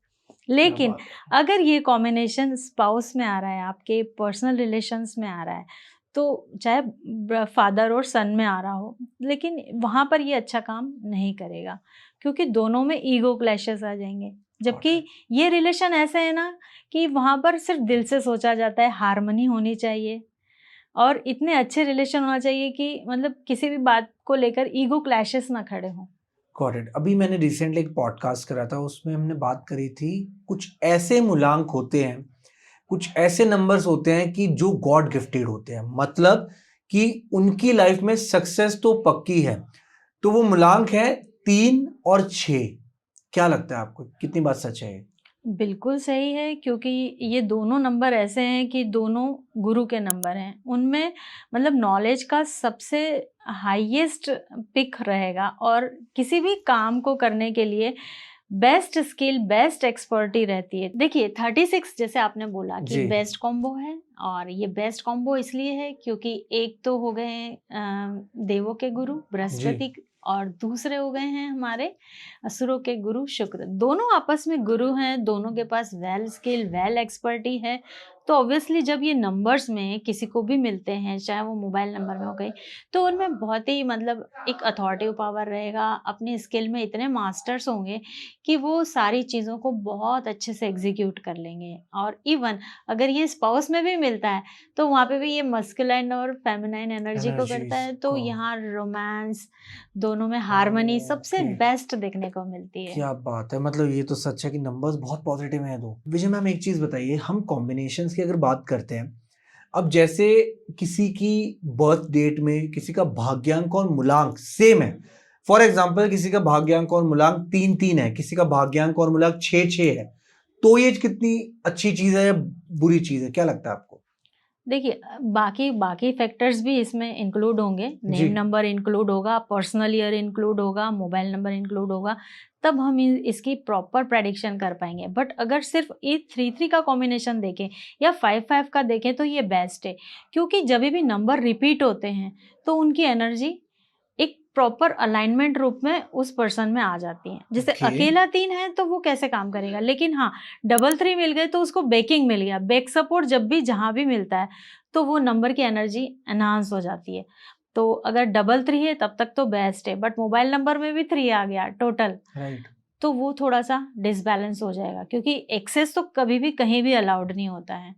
लेकिन अगर ये कॉम्बिनेशन स्पाउस में आ रहा है, आपके पर्सनल रिलेशंस में आ रहा है, तो चाहे फादर और सन में आ रहा हो, लेकिन वहाँ पर ये अच्छा काम नहीं करेगा, क्योंकि दोनों में ईगो क्लैशेस आ जाएंगे। जबकि ये रिलेशन ऐसे है ना कि वहाँ पर सिर्फ दिल से सोचा जाता है, हार्मनी होनी चाहिए और इतने अच्छे रिलेशन होना चाहिए कि मतलब किसी भी बात को लेकर ईगो क्लैशेस ना खड़े हों। Got it. अभी मैंने रिसेंटली एक पॉडकास्ट करा था, उसमें हमने बात करी थी कुछ ऐसे मूलांक होते हैं, कुछ ऐसे नंबर्स होते हैं कि जो गॉड गिफ्टेड होते हैं, मतलब कि उनकी लाइफ में सक्सेस तो पक्की है। तो वो मूलांक है 3 और 6। क्या लगता है आपको, कितनी बात सच है? बिल्कुल सही है, क्योंकि ये दोनों नंबर ऐसे हैं कि दोनों गुरु के नंबर हैं। उनमें मतलब नॉलेज का सबसे हाईएस्ट पिक रहेगा, और किसी भी काम को करने के लिए बेस्ट स्किल, बेस्ट एक्सपर्टी रहती है। देखिए 36 जैसे आपने बोला कि जी। बेस्ट कॉम्बो है, और ये बेस्ट कॉम्बो इसलिए है क्योंकि एक तो हो गए देवों के गुरु बृहस्पति, और दूसरे हो गए हैं हमारे असुरों के गुरु शुक्र। दोनों आपस में गुरु हैं, दोनों के पास वेल स्किल, वेल एक्सपर्टी है। तो ऑब्वियसली जब ये नंबर्स में किसी को भी मिलते हैं, चाहे वो मोबाइल नंबर में हो गई, तो उनमें बहुत ही मतलब एक अथॉरिटिव पावर रहेगा, अपनी स्किल में इतने मास्टर्स होंगे कि वो सारी चीज़ों को बहुत अच्छे से एग्जीक्यूट कर लेंगे। और इवन अगर ये स्पाउस में भी मिलता है तो वहाँ पे भी ये मस्कुलाइन और फेमिनाइन एनर्जी को करता है, तो यहाँ रोमांस, दोनों में हार्मनी सबसे बेस्ट देखने को मिलती है। क्या बात है, मतलब ये तो सच है कि नंबर्स बहुत पॉजिटिव हैं दो। विजय मैम, एक चीज बताइए, हम कॉम्बिनेशंस की अगर बात करते हैं, अब जैसे किसी की बर्थ डेट में किसी का भाग्यांक और मूलांक सेम है, फॉर एग्जांपल किसी का भाग्यांक और मूलांक 3-3 है, किसी का भाग्यांक और मूलांक 6-6 है, तो ये कितनी अच्छी चीज है या बुरी चीज है, क्या लगता है आपको? देखिए बाकी बाकी फैक्टर्स भी इसमें इंक्लूड होंगे, नेम नंबर इंक्लूड होगा, पर्सनल ईयर इंक्लूड होगा, मोबाइल नंबर इंक्लूड होगा, तब हम इसकी प्रॉपर प्रेडिक्शन कर पाएंगे। बट अगर सिर्फ ये 3-3 का कॉम्बिनेशन देखें या 5-5 का देखें तो ये बेस्ट है, क्योंकि जब भी नंबर रिपीट होते हैं तो उनकी एनर्जी एक प्रॉपर अलाइनमेंट रूप में उस पर्सन में आ जाती हैं। जैसे Okay. अकेला 3 है तो वो कैसे काम करेगा, लेकिन हाँ डबल 3 मिल गए तो उसको बैकिंग मिल गया, बैक सपोर्ट जब भी जहाँ भी मिलता है तो वो नंबर की एनर्जी एनहांस हो जाती है। तो अगर डबल 3 है तब तक तो बेस्ट है, बट मोबाइल नंबर में भी 3 आ गया टोटल, राइट। तो वो थोड़ा सा डिसबैलेंस हो जाएगा, क्योंकि एक्सेस तो कभी भी कहीं भी अलाउड नहीं होता है।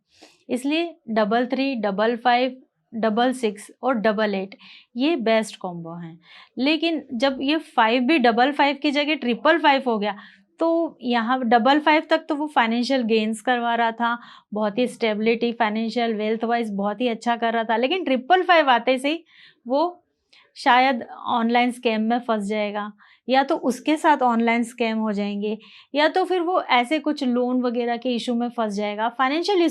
इसलिए डबल 3, डबल 5, डबल 6 और डबल 8 ये बेस्ट कॉम्बो हैं। लेकिन जब ये 5 भी डबल 5 की जगह ट्रिपल 5 हो गया, तो यहाँ डबल 5 तक तो वो फाइनेंशियल गेन्स करवा रहा था, बहुत ही स्टेबिलिटी फाइनेंशियल वेल्थ वाइज बहुत ही अच्छा कर रहा था, लेकिन ट्रिपल 5 आते से ही वो शायद ऑनलाइन स्कैम में फंस जाएगा, या तो उसके साथ ऑनलाइन स्कैम हो जाएंगे, या तो फिर वो ऐसे कुछ लोन वगैरह के इशू में फंस जाएगा, फाइनेंशियल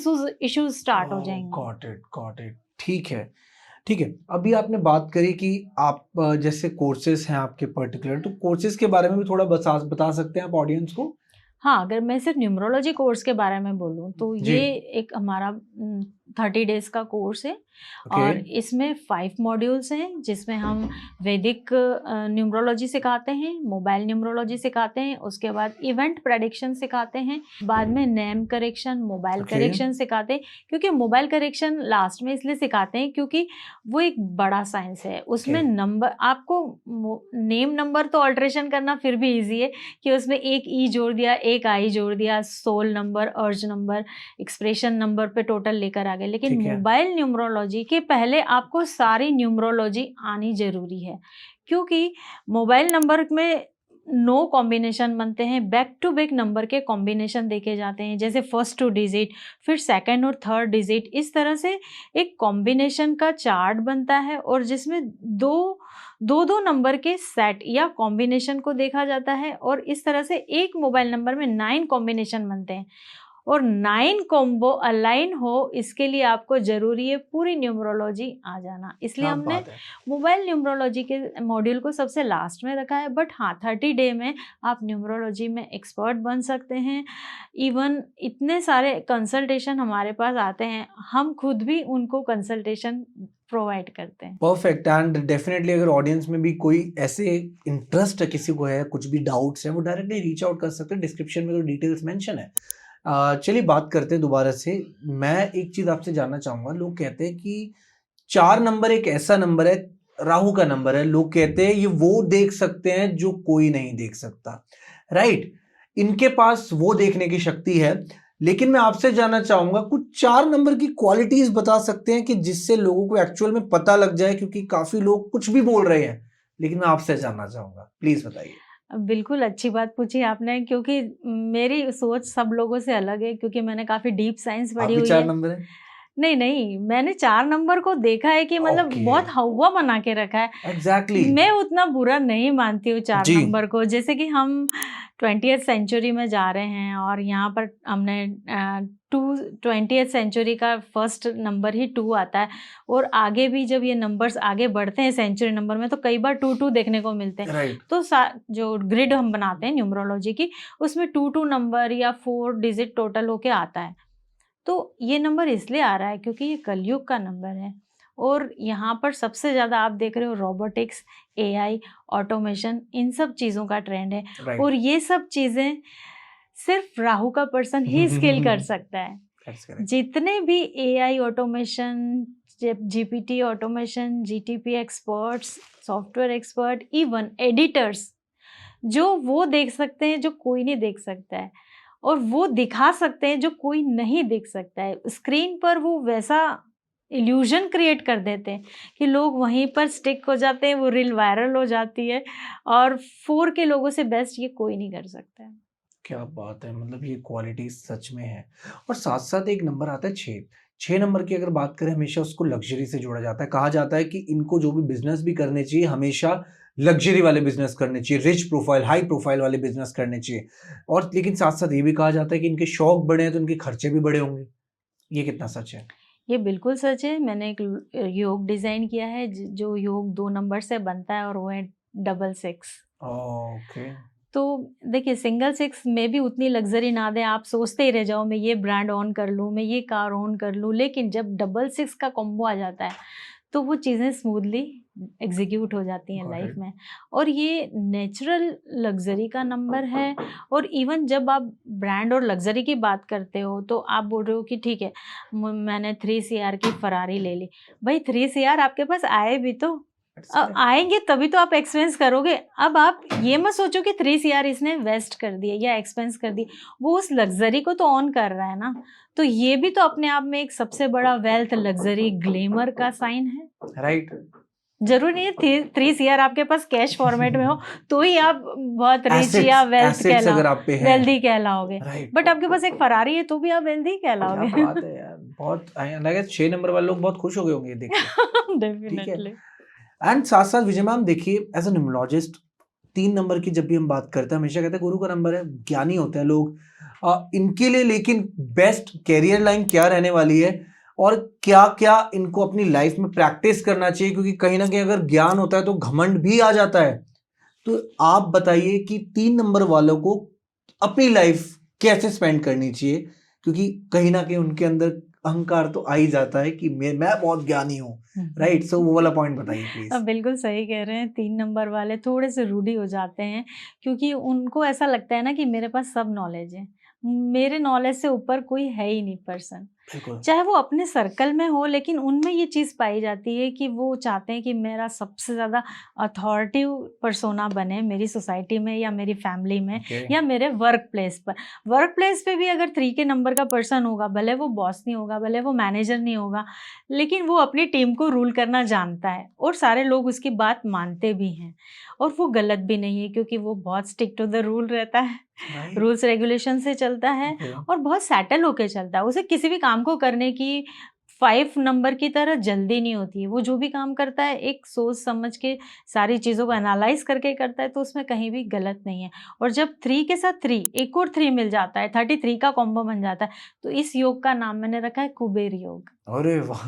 इश्यूज स्टार्ट हो जाएंगे। Got it. ठीक है, ठीक है। अभी आपने बात करी कि आप जैसे कोर्सेज हैं आपके पर्टिकुलर, तो कोर्सेज के बारे में भी थोड़ा बता सकते हैं आप ऑडियंस को? हाँ, अगर मैं सिर्फ न्यूमरोलॉजी कोर्स के बारे में बोलूँ तो जी। ये एक हमारा 30 डेज का कोर्स है। और ओके। इसमें 5 मॉड्यूल्स हैं, जिसमें हम वैदिक न्यूमरोलॉजी सिखाते हैं, मोबाइल न्यूमरोलॉजी सिखाते हैं, उसके बाद इवेंट प्रेडिक्शन सिखाते हैं, बाद में name correction, mobile okay. Correction सिखाते हैं। क्योंकि मोबाइल करेक्शन लास्ट में इसलिए सिखाते हैं क्योंकि वो एक बड़ा साइंस है, उसमें ओके। नंबर आपको नेम नंबर तो ऑल्ट्रेशन करना फिर भी ईजी है कि उसमें एक ई जोड़ दिया, एक आई जोड़ दिया, सोल नंबर, अर्ज नंबर, एक्सप्रेशन नंबर पे टोटल लेकर आ गए। लेकिन ठीक है। मोबाइल न्यूमरोलॉजी के पहले आपको सारी न्यूमरोलॉजी आनी जरूरी है, क्योंकि मोबाइल नंबर में 9 कॉम्बिनेशन बनते हैं, बैक टू बैक नंबर के कॉम्बिनेशन देखे जाते हैं, जैसे फर्स्ट 2 डिजिट, फिर सेकंड और थर्ड डिजिट, इस तरह से एक कॉम्बिनेशन का चार्ट बनता है, और जिसमें दो नंबर के सेट या कॉम्बिनेशन को देखा जाता है, और इस तरह से एक मोबाइल नंबर में 9 कॉम्बिनेशन बनते हैं, और 9 कॉम्बो अलाइन हो इसके लिए आपको जरूरी है पूरी न्यूमरोलॉजी आ जाना। इसलिए क्या हमने बात है। मोबाइल न्यूमरोलॉजी के मॉड्यूल को सबसे लास्ट में रखा है, बट हाँ 30 डे में आप न्यूमरोलॉजी में एक्सपर्ट बन सकते हैं। इवन इतने सारे कंसल्टेशन हमारे पास आते हैं, हम खुद भी उनको कंसल्टेशन प्रोवाइड करते हैं। परफेक्ट। एंड डेफिनेटली अगर ऑडियंस में भी कोई ऐसे इंटरेस्ट है, किसी को है, कुछ भी डाउट्स है, वो डायरेक्टली रीच आउट कर सकते हैं, डिस्क्रिप्शन में तो डिटेल्स मेंशन है। चलिए बात करते हैं दोबारा से। मैं एक चीज आपसे जानना चाहूंगा, लोग कहते हैं कि 4 नंबर एक ऐसा नंबर है, राहु का नंबर है, लोग कहते हैं ये वो देख सकते हैं जो कोई नहीं देख सकता, राइट? इनके पास वो देखने की शक्ति है, लेकिन मैं आपसे जानना चाहूंगा कुछ 4 नंबर की क्वालिटीज बता सकते हैं कि जिससे लोगों को एक्चुअल में पता लग जाए, क्योंकि काफी लोग कुछ भी बोल रहे हैं, लेकिन मैं आपसे जानना चाहूंगा, प्लीज बताइए। बिल्कुल अच्छी बात पूछी आपने, क्योंकि मेरी सोच सब लोगों से अलग है, क्योंकि मैंने काफ़ी डीप साइंस आप पढ़ी भी हुई 4 है। नंबर है? नहीं, मैंने 4 नंबर को देखा है कि मतलब ओके। बहुत हौवा बना के रखा है। एग्जैक्टली। मैं उतना बुरा नहीं मानती हूँ 4 जी। नंबर को। जैसे कि हम 20th सेंचुरी में जा रहे हैं, और यहाँ पर हमने 20th सेंचुरी का फर्स्ट नंबर ही 2 आता है, और आगे भी जब ये नंबर्स आगे बढ़ते हैं सेंचुरी नंबर में, तो कई बार 2 देखने को मिलते हैं। राइट। तो जो ग्रिड हम बनाते हैं न्यूमरोलॉजी की, उसमें 2 नंबर या 4 डिजिट टोटल होके आता है। तो ये नंबर इसलिए आ रहा है क्योंकि ये कलयुग का नंबर है, और यहाँ पर सबसे ज़्यादा आप देख रहे हो रोबोटिक्स, एआई, ऑटोमेशन, इन सब चीज़ों का ट्रेंड है। राइट। और ये सब चीज़ें सिर्फ राहु का पर्सन ही स्केल कर सकता है। That's correct. जितने भी AI automation, GPT automation, GTP experts, software expert, even editors, जो वो देख सकते हैं जो कोई नहीं देख सकता है, और वो दिखा सकते हैं जो कोई नहीं देख सकता है। स्क्रीन पर वो वैसा इल्यूजन क्रिएट कर देते हैं कि लोग वहीं पर स्टिक हो जाते हैं, वो रील वायरल हो जाती है, और 4 के लोगों से बेस्ट ये कोई नहीं कर सकता है। क्या बात है, मतलब ये क्वालिटी सच में है। और साथ साथ एक नंबर आता है 6 नंबर की अगर बात करें, हमेशा उसको लग्जरी से जोड़ा जाता है। कहा जाता है कि इनको जो भी बिजनेस भी करने चाहिए, हमेशा लग्जरी वाले बिजनेस करने चाहिए, रिच प्रोफाइल, हाई प्रोफाइल वाले बिजनेस करने चाहिए। और लेकिन साथ साथ ये भी कहा जाता है कि इनके शौक बड़े हैं तो इनके खर्चे भी बड़े होंगे। ये कितना सच है? ये बिल्कुल सच है। मैंने एक योग डिज़ाइन किया है जो योग 2 नंबर से बनता है, और वो है 66। ओके। तो देखिए, सिंगल 6 में भी उतनी लग्जरी ना दें, आप सोचते ही रह जाओ मैं ये ब्रांड ऑन कर लूँ, मैं ये कार ऑन कर लूँ, लेकिन जब 66 का कॉम्बो आ जाता है तो वो चीज़ें स्मूथली एग्जीक्यूट हो जाती हैं Got लाइफ it. में। और ये नेचुरल लग्जरी का नंबर है। और इवन जब आप ब्रांड और लग्जरी की बात करते हो तो आप बोल रहे हो कि ठीक है मैंने 3 CR की फरारी ले ली। भाई 3 CR आपके पास आए भी तो That's correct. आएंगे तभी तो आप एक्सपेंस करोगे। अब आप ये मत सोचो कि 3 CR इसने वेस्ट कर दिए या एक्सपेंस कर दिए, वो उस लग्जरी को तो ऑन कर रहा है ना। तो ये भी तो अपने आप में एक सबसे बड़ा वेल्थ, लग्जरी, ग्लैमर का साइन है। राइट। जरूरी नहीं है 3 CR आपके पास कैश फॉर्मेट में हो तो ही आप बहुत रिच या वेल्थ एसेट्स अगर आप पे हैं, वेल्दी कहलाओगे। राइट। बट आपके पास एक फरारी है तो भी आप वेल्दी क्या कहलाओगे। बात है यार, बहुत लगे 6 नंबर वाले लोग बहुत खुश हो गए होंगे ये देख के। डेफिनेटली। एंड साथ साथ विजय मैम देखिए, एज अ न्यूमरोलॉजिस्ट 3 नंबर की जब भी हम बात करते हैं हमेशा कहते हैं गुरु का नंबर है, ज्ञानी होते हैं लोग। इनके लिए लेकिन बेस्ट कैरियर लाइन क्या रहने वाली है और क्या क्या इनको अपनी लाइफ में प्रैक्टिस करना चाहिए, क्योंकि कहीं ना कहीं अगर ज्ञान होता है तो घमंड भी आ जाता है। तो आप बताइए कि 3 नंबर वालों को अपनी लाइफ कैसे स्पेंड करनी चाहिए, क्योंकि कहीं ना कहीं उनके अंदर अहंकार तो आ ही जाता है कि मैं बहुत ज्ञानी हूँ, राइट। सो वो वाला पॉइंट बताइए प्लीज। अब बिल्कुल सही कह रहे हैं, 3 नंबर वाले थोड़े से रूडी हो जाते हैं क्योंकि उनको ऐसा लगता है ना कि मेरे पास सब नॉलेज है, मेरे नॉलेज से ऊपर कोई है ही नहीं पर्सन। चाहे वो अपने सर्कल में हो लेकिन उनमें ये चीज़ पाई जाती है कि वो चाहते हैं कि मेरा सबसे ज़्यादा अथॉरिटिव पर्सोना बने मेरी सोसाइटी में या मेरी फैमिली में या मेरे वर्क प्लेस पर। वर्क प्लेस पे भी अगर 3 के नंबर का पर्सन होगा, भले वो बॉस नहीं होगा, भले वो मैनेजर नहीं होगा, लेकिन वो अपनी टीम को रूल करना जानता है और सारे लोग उसकी बात मानते भी हैं और वो गलत भी नहीं है क्योंकि वो बहुत स्टिक टू द रूल रहता है, रूल्स रेगुलेशन से चलता है और बहुत सेटल होके चलता है। उसे किसी भी काम को करने की 5 नंबर की तरह जल्दी नहीं होती है। वो जो भी काम करता है एक सोच समझ के सारी चीज़ों को एनालाइज करके करता है, तो उसमें कहीं भी गलत नहीं है। और जब 3 के साथ 3 एक और 3 मिल जाता है, 33 का कॉम्बो बन जाता है, तो इस योग का नाम मैंने रखा है कुबेर योग। अरे वाह।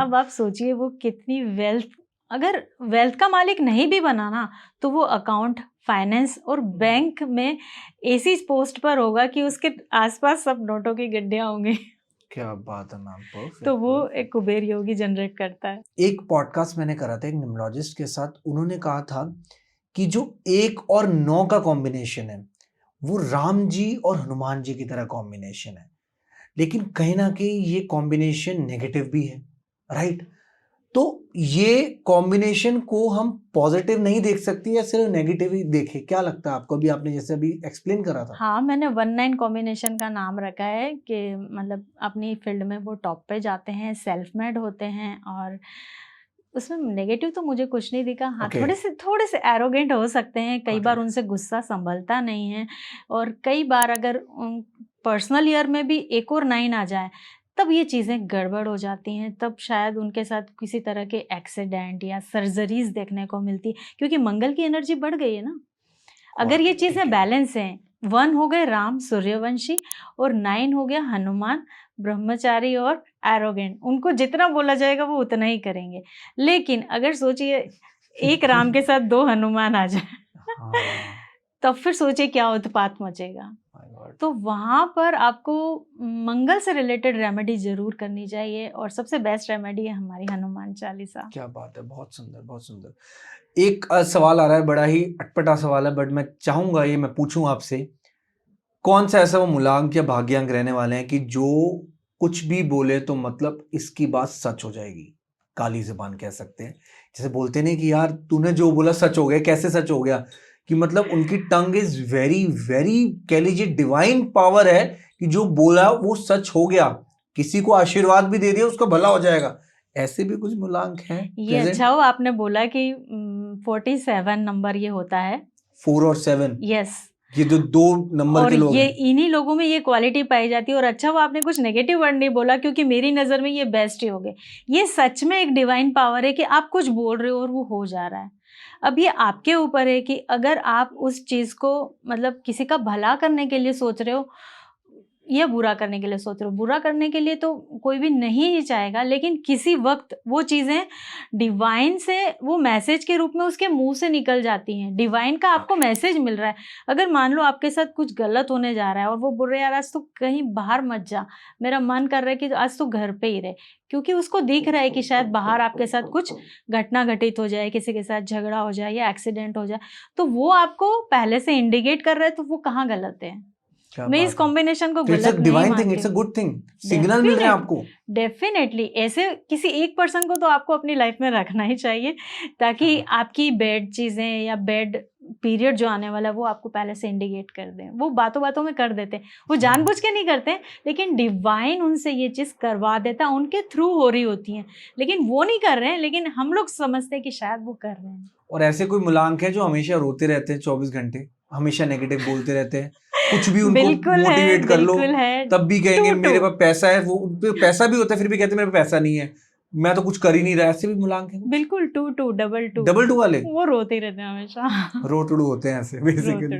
अब आप सोचिए वो कितनी वेल्थ, अगर वेल्थ का मालिक नहीं भी बना ना तो वो अकाउंट, फाइनेंस और बैंक में ऐसी पोस्ट पर होगा कि उसके आसपास सब नोटों की गड्ढियां होंगी। क्या बात है मैम, परफेक्ट। तो वो एक कुबेर योगी जनरेट करता है। एक पॉडकास्ट मैंने करा था एक न्यूमरोलॉजिस्ट के साथ, उन्होंने कहा था कि जो 1 और 9 का कॉम्बिनेशन है वो राम जी और हनुमान जी की तरह कॉम्बिनेशन है, लेकिन कहीं ना कहीं ये कॉम्बिनेशन नेगेटिव भी है, राइट। तो ये कॉम्बिनेशन को हम पॉजिटिव नहीं देख सकते या सिर्फ नेगेटिव ही देखें, क्या लगता है आपको? अभी आपने जैसे अभी एक्सप्लेन करा था। हाँ, मैंने 1-9 कॉम्बिनेशन का नाम रखा है कि मतलब अपनी फील्ड में वो टॉप पे जाते हैं, सेल्फ मेड होते हैं और उसमें नेगेटिव तो मुझे कुछ नहीं दिखा। हाँ, Okay. थोड़े से एरोगेंट हो सकते हैं, कई बार उनसे गुस्सा संभलता नहीं है और कई बार अगर पर्सनल ईयर में भी 1 और 9 आ जाए तब ये चीज़ें गड़बड़ हो जाती हैं, तब शायद उनके साथ किसी तरह के एक्सीडेंट या सर्जरीज देखने को मिलती, क्योंकि मंगल की एनर्जी बढ़ गई है ना। अगर ये चीज़ें बैलेंस हैं, 1 हो गए राम सूर्यवंशी और 9 हो गया हनुमान ब्रह्मचारी और एरोगेंट, उनको जितना बोला जाएगा वो उतना ही करेंगे। लेकिन अगर सोचिए एक राम के साथ 2 हनुमान आ जाए तब फिर सोचिए क्या उत्पात मचेगा। तो वहाँ पर आपको मंगल से रिलेटेड रेमेडी जरूर करनी चाहिए और सबसे बेस्ट रेमेडी है हमारी हनुमान चालीसा। क्या बात है, बहुत सुंदर, बहुत सुंदर। एक सवाल आ रहा है, बड़ा ही अटपटा सवाल है, बट मैं चाहूंगा ये मैं पूछूं आपसे, कौन सा ऐसा वो मूलांक या भाग्यांक रहने वाले हैं कि जो कुछ भी बोले तो मतलब इसकी बात सच हो जाएगी, काली जुबान कह सकते हैं, जैसे बोलते नहीं कि यार तूने जो बोला सच हो गया, कैसे सच हो गया, कि मतलब उनकी टंग इज वेरी वेरी कह लीजिए डिवाइन पावर है कि जो बोला वो सच हो गया, किसी को आशीर्वाद भी दे दिया उसका भला हो जाएगा, ऐसे भी कुछ मूलांक हैं? ये अच्छा हो आपने बोला कि 47 नंबर ये होता है, 4 और 7। यस, ये जो 2 नंबर और के लोग ये हैं, इन्हीं लोगों में ये क्वालिटी पाई जाती है। और अच्छा वो आपने कुछ नेगेटिव वर्ड नहीं बोला क्योंकि मेरी नज़र में ये बेस्ट ही हो गए। ये सच में एक डिवाइन पावर है कि आप कुछ बोल रहे हो और वो हो जा रहा है। अब ये आपके ऊपर है कि अगर आप उस चीज़ को मतलब किसी का भला करने के लिए सोच रहे हो, या बुरा करने के लिए सोच रहे हो। बुरा करने के लिए तो कोई भी नहीं ही चाहेगा, लेकिन किसी वक्त वो चीज़ें डिवाइन से वो मैसेज के रूप में उसके मुंह से निकल जाती हैं। डिवाइन का आपको मैसेज मिल रहा है। अगर मान लो आपके साथ कुछ गलत होने जा रहा है और वो बोल रहे यार आज तो कहीं बाहर मत जा, मेरा मन कर रहा है कि आज तो घर पे ही रहे, क्योंकि उसको दिख रहा है कि शायद बाहर आपके साथ कुछ घटना घटित हो जाए, किसी के साथ झगड़ा हो जाए या एक्सीडेंट हो जाए, तो वो आपको पहले से इंडिकेट कर रहा है, तो वो कहाँ गलत है। मैं इस कॉम्बिनेशन को गलत नहीं डिवाइन थिंग, मानती इट्स अ हूँ। गुड थिंग, सिग्नल मिल रहे हैं आपको। डेफिनेटली ऐसे किसी एक पर्सन को तो आपको अपनी लाइफ में रखना ही चाहिए, ताकि आपकी बैड चीज़ें या बैड पीरियड जो आने वाला है वो आपको पहले से इंडिकेट कर दें। वो बातों बातों में कर देते हैं, वो जानबूझ के नहीं करते, लेकिन डिवाइन उनसे ये चीज़ करवा देता, उनके थ्रू हो रही होती हैं, लेकिन वो नहीं कर रहे हैं, लेकिन हम लोग समझते हैं कि शायद वो कर रहे हैं। और ऐसे कोई मुलांक है जो हमेशा रोते रहते हैं 24 घंटे, हमेशा नेगेटिव बोलते रहते हैं, कुछ भी उनको मोटिवेट कर लो तब भी कहेंगे मेरे पास पैसा है, वो उनपे पैसा भी होता है फिर भी कहते हैं मेरे पास पैसा नहीं है, मैं तो कुछ कर ही नहीं रहा। ऐसे भी मुलांक है। बिल्कुल 2 डबल टू वाले वो रोते ही रहते हैं हमेशा। रोटड़ू होते हैं ऐसे बेसिकली।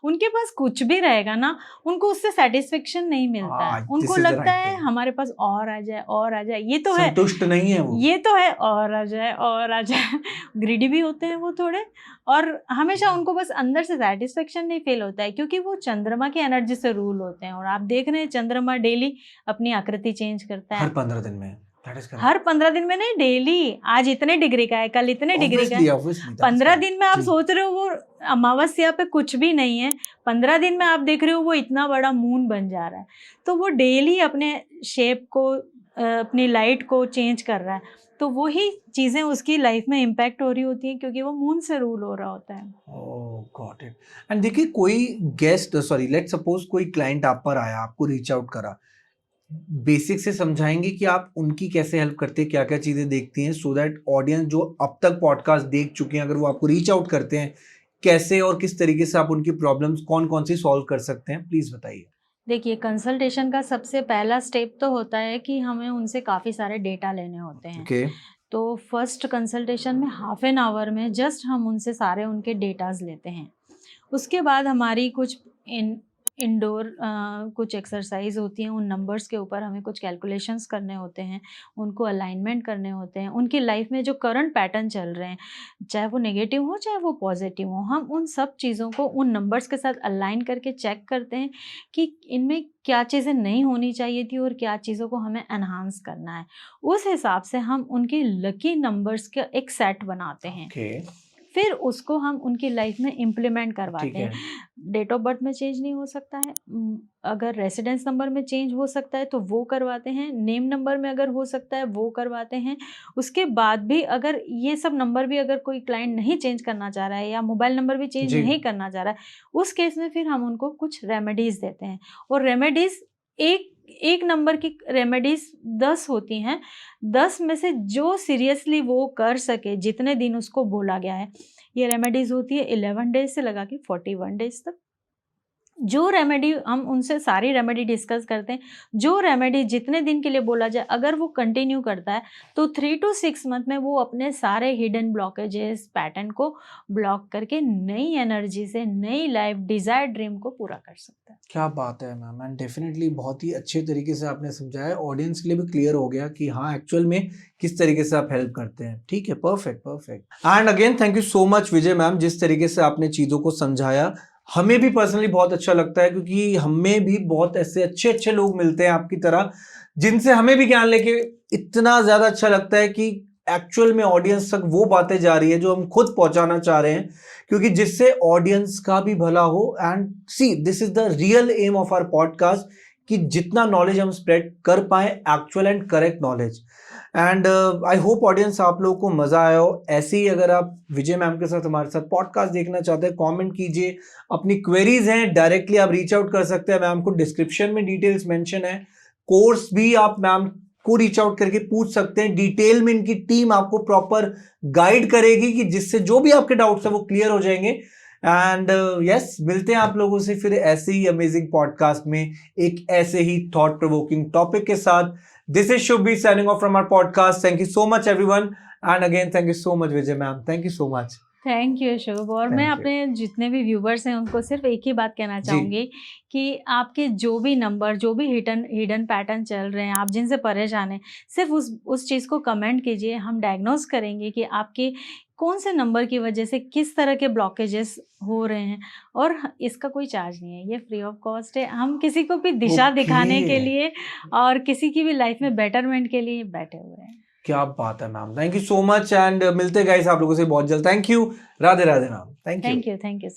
उनके पास कुछ भी रहेगा ना, उनको उससे सेटिस्फेक्शन नहीं मिलता है। उनको लगता है हमारे पास और आ जाए और आ जाए, ये तो है, संतुष्ट नहीं है वो, ये तो है और आ जाए और आ जाए। ग्रीडी भी होते हैं वो थोड़े, और हमेशा उनको बस अंदर से सेटिस्फेक्शन नहीं फील होता है, क्योंकि वो चंद्रमा की एनर्जी से रूल होते हैं। और आप देख रहे हैं चंद्रमा डेली अपनी आकृति चेंज करता है, हर 15 दिन में। हर 15 दिन में नहीं, डेली। आज इतने डिग्री का है, कल इतने डिग्री का है। 15 दिन में आप सोच रहे हो वो अमावस्या पे कुछ भी नहीं है, 15 दिन में आप देख रहे हो वो इतना बड़ा मून बन जा रहा है। तो वो डेली अपने शेप को, अपनी लाइट को चेंज कर रहा है, तो वही चीज़ें उसकी लाइफ में इम्पैक्ट हो रही होती हैं, क्योंकि वो मून से रूल हो रहा होता है। ओह गॉट इट। एंड देखिए कोई गेस्ट, सॉरी लेट सपोज कोई क्लाइंट आप पर आया, आपको रीच आउट करा, बेसिक से समझाएंगे कि आप उनकी कैसे हेल्प करते हैं, क्या क्या चीजें देखती हैं, सो दैट ऑडियंस जो अब तक पॉडकास्ट देख चुके हैं, अगर वो आपको रीच आउट करते हैं, कैसे और किस तरीके से आप उनकी प्रॉब्लम्स कौन कौन सी सॉल्व कर सकते हैं, प्लीज बताइए। देखिए, कंसल्टेशन का सबसे पहला स्टेप तो होता है कि हमें उनसे काफ़ी सारे डेटा लेने होते हैं। okay. तो फर्स्ट कंसल्टेशन में हाफ एन आवर में जस्ट हम उनसे सारे उनके डेटाज लेते हैं। उसके बाद हमारी कुछ इंडोर कुछ एक्सरसाइज होती हैं, उन नंबर्स के ऊपर हमें कुछ कैलकुलेशंस करने होते हैं, उनको अलाइनमेंट करने होते हैं। उनकी लाइफ में जो करंट पैटर्न चल रहे हैं, चाहे वो नेगेटिव हो चाहे वो पॉजिटिव हो, हम उन सब चीज़ों को उन नंबर्स के साथ अलाइन करके चेक करते हैं कि इनमें क्या चीज़ें नहीं होनी चाहिए थी और क्या चीज़ों को हमें एनहांस करना है। उस हिसाब से हम उनके लकी नंबर्स का एक सेट बनाते हैं। फिर उसको हम उनकी लाइफ में इम्प्लीमेंट करवाते हैं। डेट ऑफ बर्थ में चेंज नहीं हो सकता है, अगर रेसिडेंस नंबर में चेंज हो सकता है तो वो करवाते हैं, नेम नंबर में अगर हो सकता है वो करवाते हैं। उसके बाद भी अगर ये सब नंबर भी अगर कोई क्लाइंट नहीं चेंज करना चाह रहा है या मोबाइल नंबर भी चेंज नहीं करना चाह रहा है, उस केस में फिर हम उनको कुछ रेमेडीज़ देते हैं। और रेमेडीज़ एक नंबर की रेमेडीज 10 होती हैं, 10 में से जो सीरियसली वो कर सके, जितने दिन उसको बोला गया है, ये रेमेडीज होती है 11 डेज से लगा के 41 डेज तक। जो रेमेडी हम उनसे सारी रेमेडी डिस्कस करते हैं, जो रेमेडी जितने दिन के लिए बोला जाए अगर वो कंटिन्यू करता है तो 3 to 6 मंथ में वो अपने सारे हिडन ब्लॉकेजेस पैटर्न को ब्लॉक करके नई एनर्जी से नई लाइफ डिजायर ड्रीम को पूरा कर सकता है। क्या बात है मैम, एंड डेफिनेटली बहुत ही अच्छे तरीके से आपने समझाया, ऑडियंस के लिए भी क्लियर हो गया कि हाँ एक्चुअल में किस तरीके से आप हेल्प करते हैं। ठीक है, perfect. And again thank you so much Vijay ma'am, जिस तरीके से आपने चीज़ों को समझाया हमें भी पर्सनली बहुत अच्छा लगता है, क्योंकि हमें भी बहुत ऐसे अच्छे लोग मिलते हैं आपकी तरह, जिनसे हमें भी ज्ञान लेके इतना ज्यादा अच्छा लगता है कि एक्चुअल में ऑडियंस तक वो बातें जा रही है जो हम खुद पहुंचाना चाह रहे हैं, क्योंकि जिससे ऑडियंस का भी भला हो। And see, this is the real aim of our podcast कि जितना नॉलेज हम स्प्रेड कर पाए, actual and correct knowledge. And I hope audience आप लोगों को मजा आया हो। ऐसे ही अगर आप विजय मैम के साथ हमारे साथ पॉडकास्ट देखना चाहते हैं, कमेंट कीजिए, अपनी क्वेरीज हैं डायरेक्टली आप रीच आउट कर सकते हैं। मैम को डिस्क्रिप्शन में डिटेल्स मेंशन है, कोर्स भी आप मैम को रीच आउट करके पूछ सकते हैं। डिटेल में इनकी टीम आपको प्रॉपर गाइड करेगी कि जिससे जो भी आपके डाउट्स है वो क्लियर हो जाएंगे। एंड यस, मिलते हैं आप लोगों से फिर ऐसे ही अमेजिंग पॉडकास्ट में एक ऐसे ही थॉट प्रोवोकिंग टॉपिक के साथ। This is Shubhi signing off from our podcast. Thank you so much everyone, and again thank you so much Vijay ma'am. Thank you so much. Thank you Shubh. और मैं thank you. अपने जितने भी viewers हैं उनको सिर्फ एक ही बात कहना जी। चाहूँगी कि आपके जो भी नंबर, जो भी हिडन पैटर्न चल रहे हैं, आप जिनसे परेशान हैं, सिर्फ उस चीज़ को कमेंट कीजिए। हम डायग्नोस करेंगे कि आपके कौन से नंबर की वजह से किस तरह के ब्लॉकेजेस हो रहे हैं, और इसका कोई चार्ज नहीं है, ये फ्री ऑफ कॉस्ट है। हम किसी को भी दिशा दिखाने के ओके, लिए और किसी की भी लाइफ में बेटरमेंट के लिए बैठे हुए हैं। क्या बात है ma'am, thank you so much and मिलते गाइस आप लोगों से बहुत जल्द। Thank you, Radhe Radhe ma'am, thank you. Thank you.